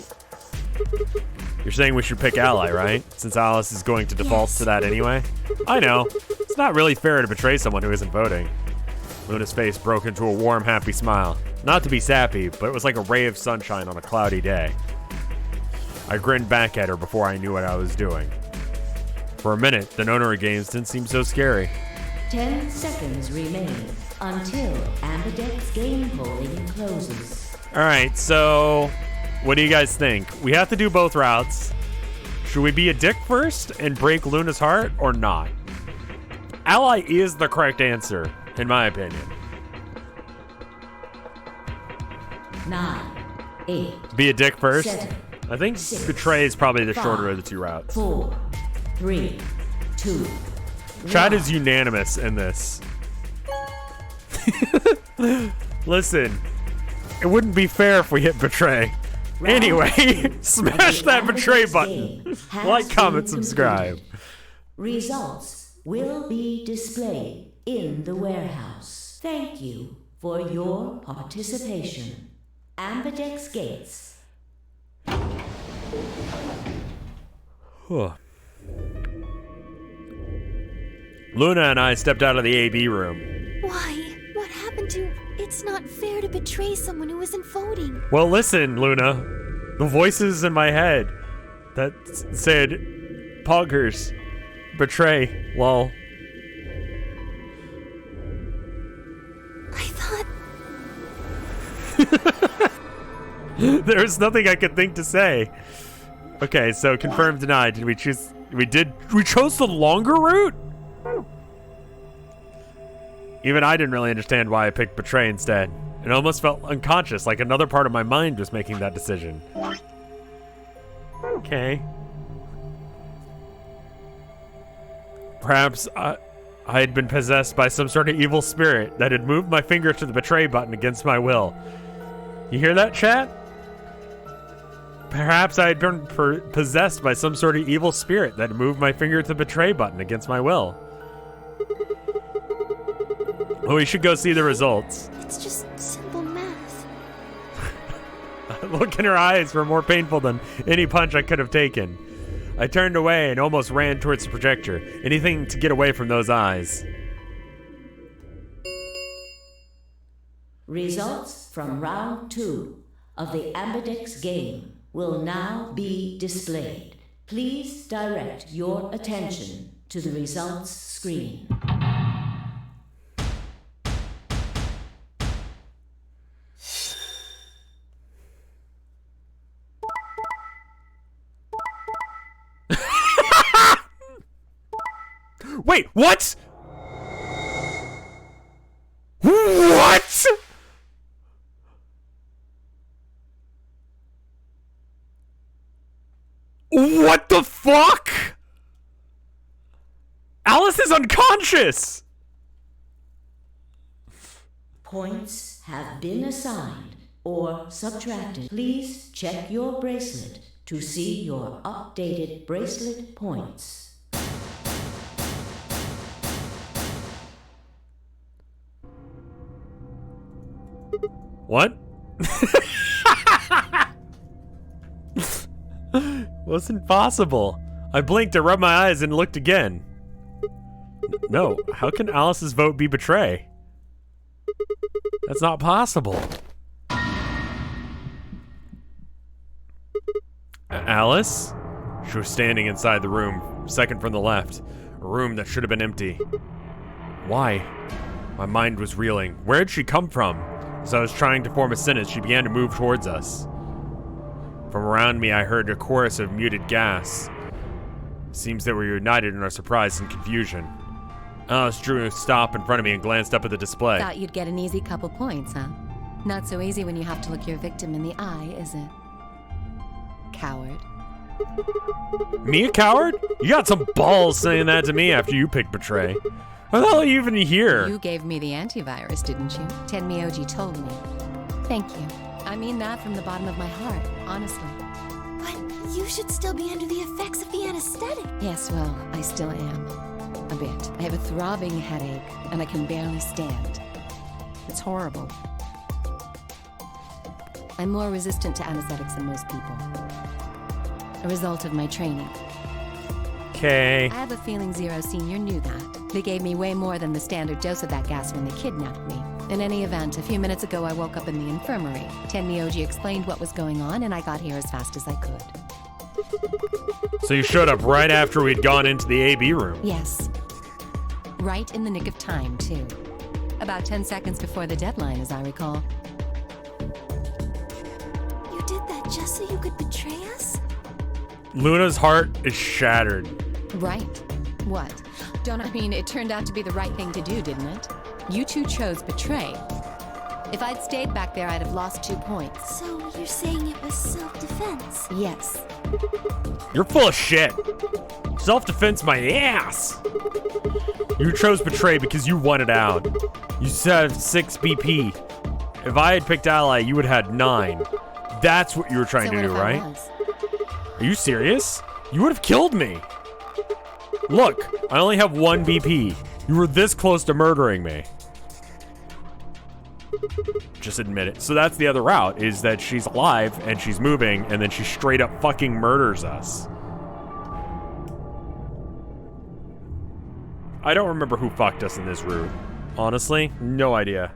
You're saying we should pick Ally, right? Since Alice is going to default Yes. to that anyway? I know. It's not really fair to betray someone who isn't voting. Luna's face broke into a warm, happy smile. Not to be sappy, but it was like a ray of sunshine on a cloudy day. I grinned back at her before I knew what I was doing. For a minute, the Nonary games didn't seem so scary. 10 seconds remain until Ambidex's game polling closes. Alright, so what do you guys think? We have to do both routes. Should we be a dick first and break Luna's heart or not? Ally is the correct answer, in my opinion. 9, 8, Be a dick first? 7, I think 6, betray is probably the 5, shorter of the 2 routes. 4, 3, 2. Chad 1. is unanimous in this. Listen, it wouldn't be fair if we hit betray. Anyway, smash that betray button. Like, comment, subscribe. Results will be displayed in the warehouse. Thank you for your participation. Ambidex gates. Luna and I stepped out of the AB room. Why? What happened to... It's not fair to betray someone who isn't voting. Well, listen, Luna. The voices in my head that said, Poggers, betray, lol. I thought... There was nothing I could think to say. Okay, so confirmed, denied. Did we choose... We chose the longer route? Even I didn't really understand why I picked betray instead. It almost felt unconscious, like another part of my mind was making that decision. Okay. Perhaps I had been possessed by some sort of evil spirit that had moved my finger to the betray button against my will. You hear that, chat? Perhaps I had been possessed by some sort of evil spirit that moved my finger to the betray button against my will. Well, we should go see the results. It's just simple math. Look in her eyes were more painful than any punch I could have taken. I turned away and almost ran towards the projector. Anything to get away from those eyes. Results from round 2 of the Ambidex game will now be displayed. Please direct your attention to the results screen. Wait, what? What? What the fuck? Alice is unconscious! Points have been assigned or subtracted. Please check your bracelet to see your updated bracelet points. What? Wasn't possible. I blinked to rub my eyes and looked again. No, how can Alice's vote be betray? That's not possible. Alice? She was standing inside the room, second from the left. A room that should have been empty. Why? My mind was reeling. Where had she come from? As I was trying to form a sentence, she began to move towards us. From around me, I heard a chorus of muted gasps. Seems that we were united in our surprise and confusion. Alice drew a stop in front of me and glanced up at the display. Thought you'd get an easy couple points, huh? Not so easy when you have to look your victim in the eye, is it? Coward. Me a coward? You got some balls saying that to me after you picked betray. Why the hell are you even here? You gave me the antivirus, didn't you? Tenmyoji told me. Thank you. I mean that from the bottom of my heart, honestly. But you should still be under the effects of the anesthetic. Yes, well, I still am. A bit. I have a throbbing headache, and I can barely stand. It's horrible. I'm more resistant to anesthetics than most people. A result of my training. Okay. I have a feeling Zero Senior knew that. They gave me way more than the standard dose of that gas when they kidnapped me. In any event, a few minutes ago I woke up in the infirmary. Tenmyoji explained what was going on, and I got here as fast as I could. So you showed up right after we'd gone into the AB room? Yes. Right in the nick of time, too. About 10 seconds before the deadline, as I recall. You did that just so you could betray us? Luna's heart is shattered. Right. What? Don't I mean it turned out to be the right thing to do, didn't it? You two chose betray. If I'd stayed back there, I'd have lost 2 points. So you're saying it was self-defense? Yes. You're full of shit. Self-defense my ass. You chose betray because you wanted out. You said 6 BP. If I had picked ally, you would have had 9. That's what you were trying to do, right? Are you serious? You would have killed me. Look, I only have 1 BP. You were this close to murdering me. Just admit it. So that's the other route, is that she's alive and she's moving and then she straight up fucking murders us. I don't remember who fucked us in this route. Honestly, no idea.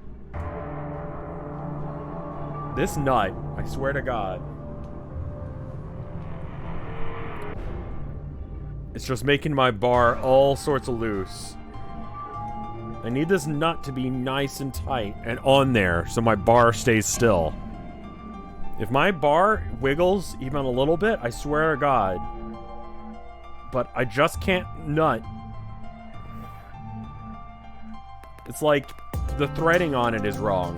This nut, I swear to God. It's just making my bar all sorts of loose. I need this nut to be nice and tight and on there so my bar stays still. If my bar wiggles even a little bit, I swear to God. But I just can't nut. It's like the threading on it is wrong.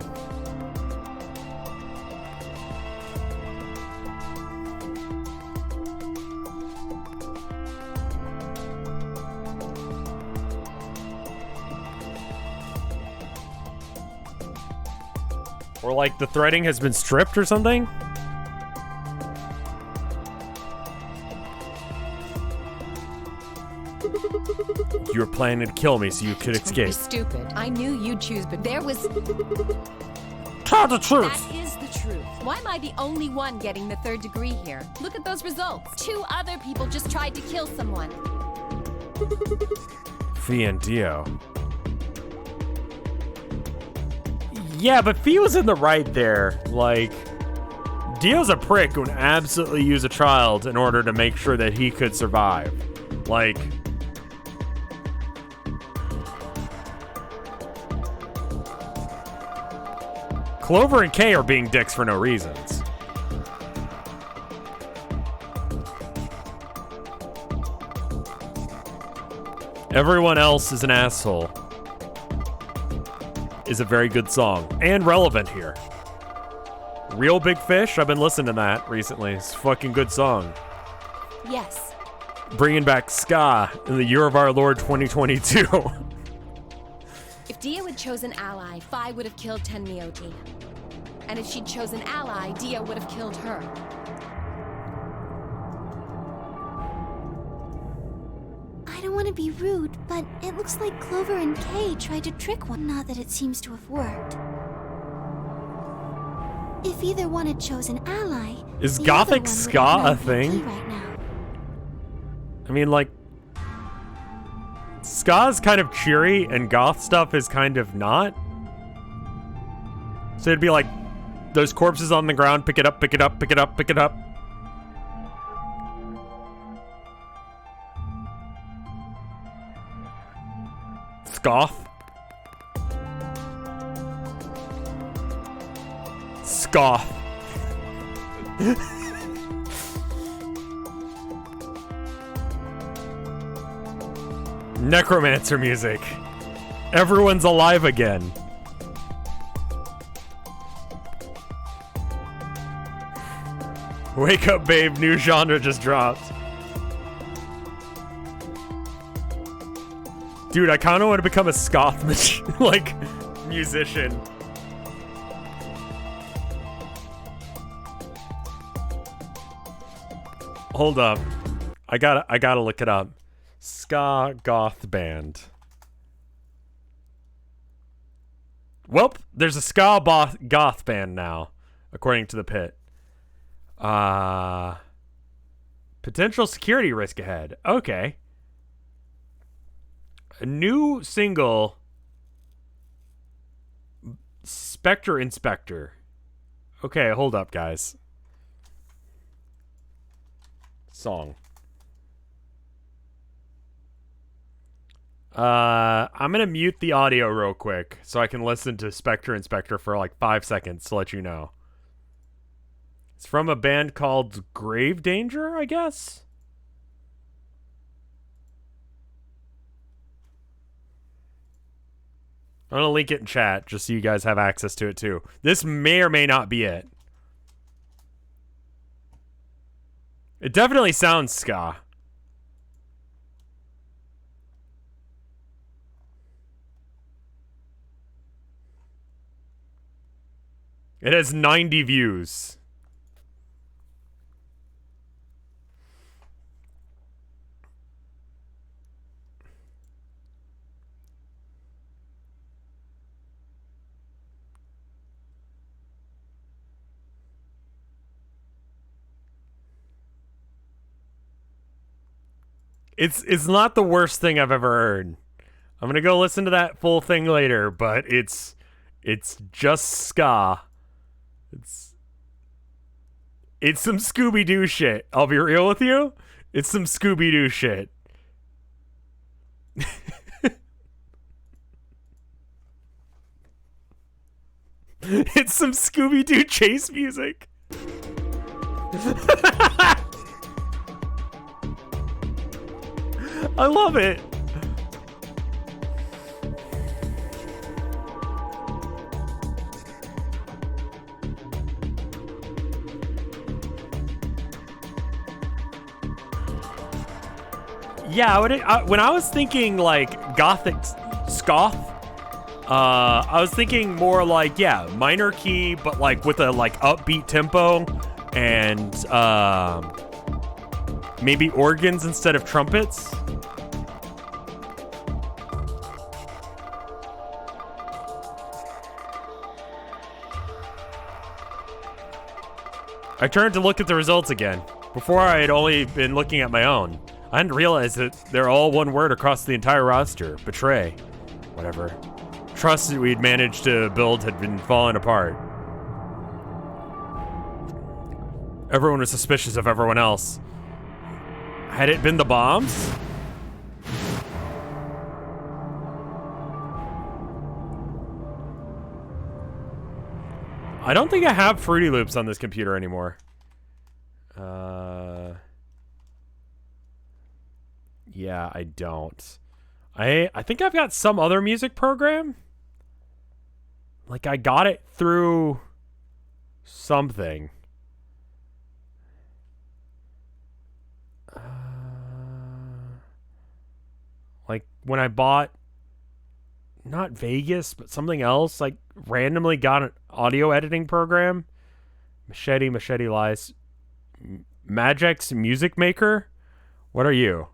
Or like the threading has been stripped or something? You were planning to kill me so you could escape. Stupid. I knew you'd choose, but there was... Tell the truth! That is the truth. Why am I the only one getting the 3rd degree here? Look at those results. 2 other people just tried to kill someone. Fee and Dio. Yeah, but Fee was in the right there. Like, Dio's a prick who would absolutely use a child in order to make sure that he could survive. Like... Clover and Kay are being dicks for no reasons. Everyone else is an asshole. Is a very good song and relevant here. Real Big Fish, I've been listening to that recently. It's a fucking good song. Yes. Bringing back ska in the year of our Lord 2022. If Dio had chosen ally, Phi would have killed Tenmyoti. And if she'd chosen ally, Dio would have killed her. I don't want to be rude, but it looks like Clover and Kay tried to trick one. Not that it seems to have worked. If either one had chosen ally, is the gothic other one ska would have a no thing? VP right now. I mean, like, ska's kind of cheery and goth stuff is kind of not. So it'd be like, those corpses on the ground, pick it up, pick it up, pick it up, pick it up. Scoth. Scoth. Necromancer music. Everyone's alive again. Wake up, babe. New genre just dropped. Dude, I kind of want to become a Scoth like musician. Hold up. I gotta look it up. Ska goth band. Welp, there's a ska goth band now, according to the pit. Potential security risk ahead. Okay. A new single, Spectre Inspector. Okay, hold up, guys. Song. I'm gonna mute the audio real quick so I can listen to Spectre Inspector for like 5 seconds to let you know. It's from a band called Grave Danger, I guess? I'm gonna link it in chat just so you guys have access to it too. This may or may not be it. It definitely sounds ska. It has 90 views. It's not the worst thing I've ever heard. I'm gonna go listen to that full thing later, but it's just ska. It's some Scooby-Doo shit. I'll be real with you. It's some Scooby-Doo shit. It's some Scooby-Doo chase music. I love it. Yeah, when I was thinking like gothic scoff, I was thinking more like, yeah, minor key, but like with a like upbeat tempo and maybe organs instead of trumpets. I turned to look at the results again. Before I had only been looking at my own. I hadn't realized that they're all one word across the entire roster. Betray. Whatever. Trust that we'd managed to build had been falling apart. Everyone was suspicious of everyone else. Had it been the bombs? I don't think I have Fruity Loops on this computer anymore. Yeah, I don't. I think I've got some other music program. Like I got it through something. Like when I bought not Vegas, but something else, like randomly got an audio editing program. Machete Lies. Magic's Music Maker? What are you?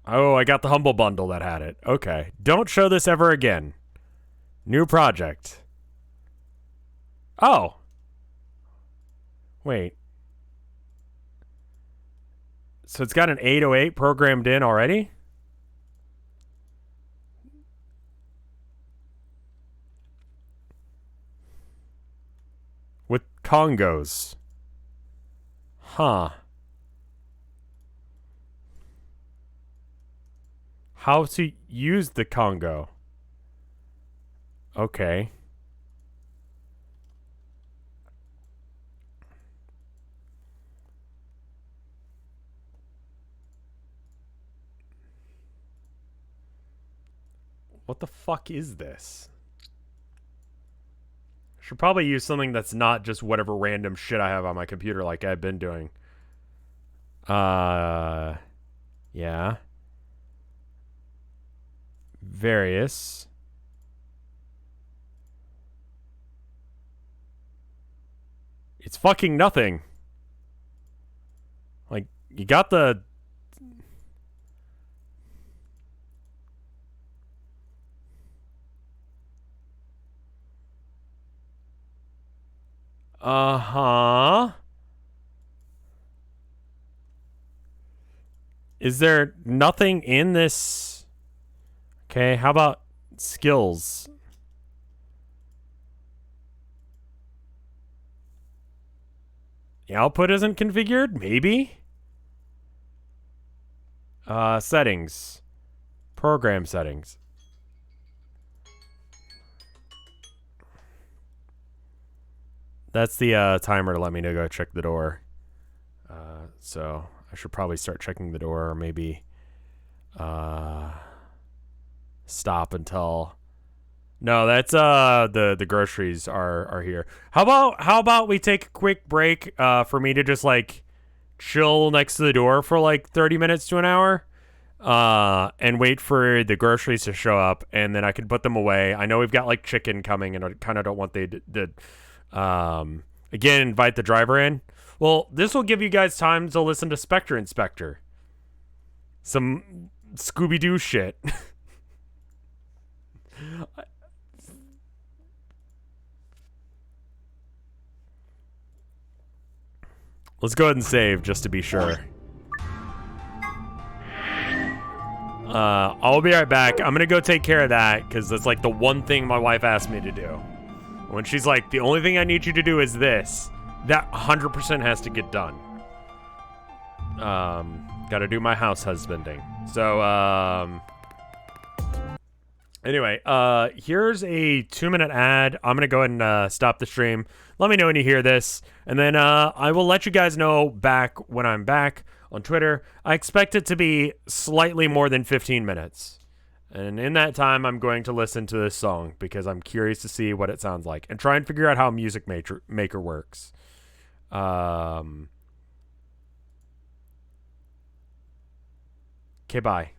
Oh, I got the Humble Bundle that had it. Okay. Don't show this ever again. New project. Oh. Wait. So it's got an 808 programmed in already? With congos. Huh. How to use the Congo. Okay. What the fuck is this? Should probably use something that's not just whatever random shit I have on my computer like I've been doing. Yeah. Various. It's fucking nothing. Like, you got the... Uh-huh. Is there nothing in this... Okay, how about skills? The output isn't configured? Maybe? Settings. Program settings. That's the timer to let me know go check the door. So I should probably start checking the door, or maybe stop until... No, that's the groceries are here. How about we take a quick break for me to just like chill next to the door for like 30 minutes to an hour and wait for the groceries to show up, and then I can put them away. I know we've got like chicken coming, and I kind of don't want again, invite the driver in. Well, this will give you guys time to listen to Spectre Inspector. Some Scooby-Doo shit. Let's go ahead and save just to be sure. I'll be right back. I'm gonna go take care of that because that's like the one thing my wife asked me to do. When she's like, the only thing I need you to do is this, that 100% has to get done. Gotta do my house husbanding. So, anyway, here's a 2-minute ad. I'm gonna go ahead and stop the stream. Let me know when you hear this, and then I will let you guys know back when I'm back on Twitter. I expect it to be slightly more than 15 minutes. And in that time, I'm going to listen to this song because I'm curious to see what it sounds like and try and figure out how Music Maker works. Okay, bye.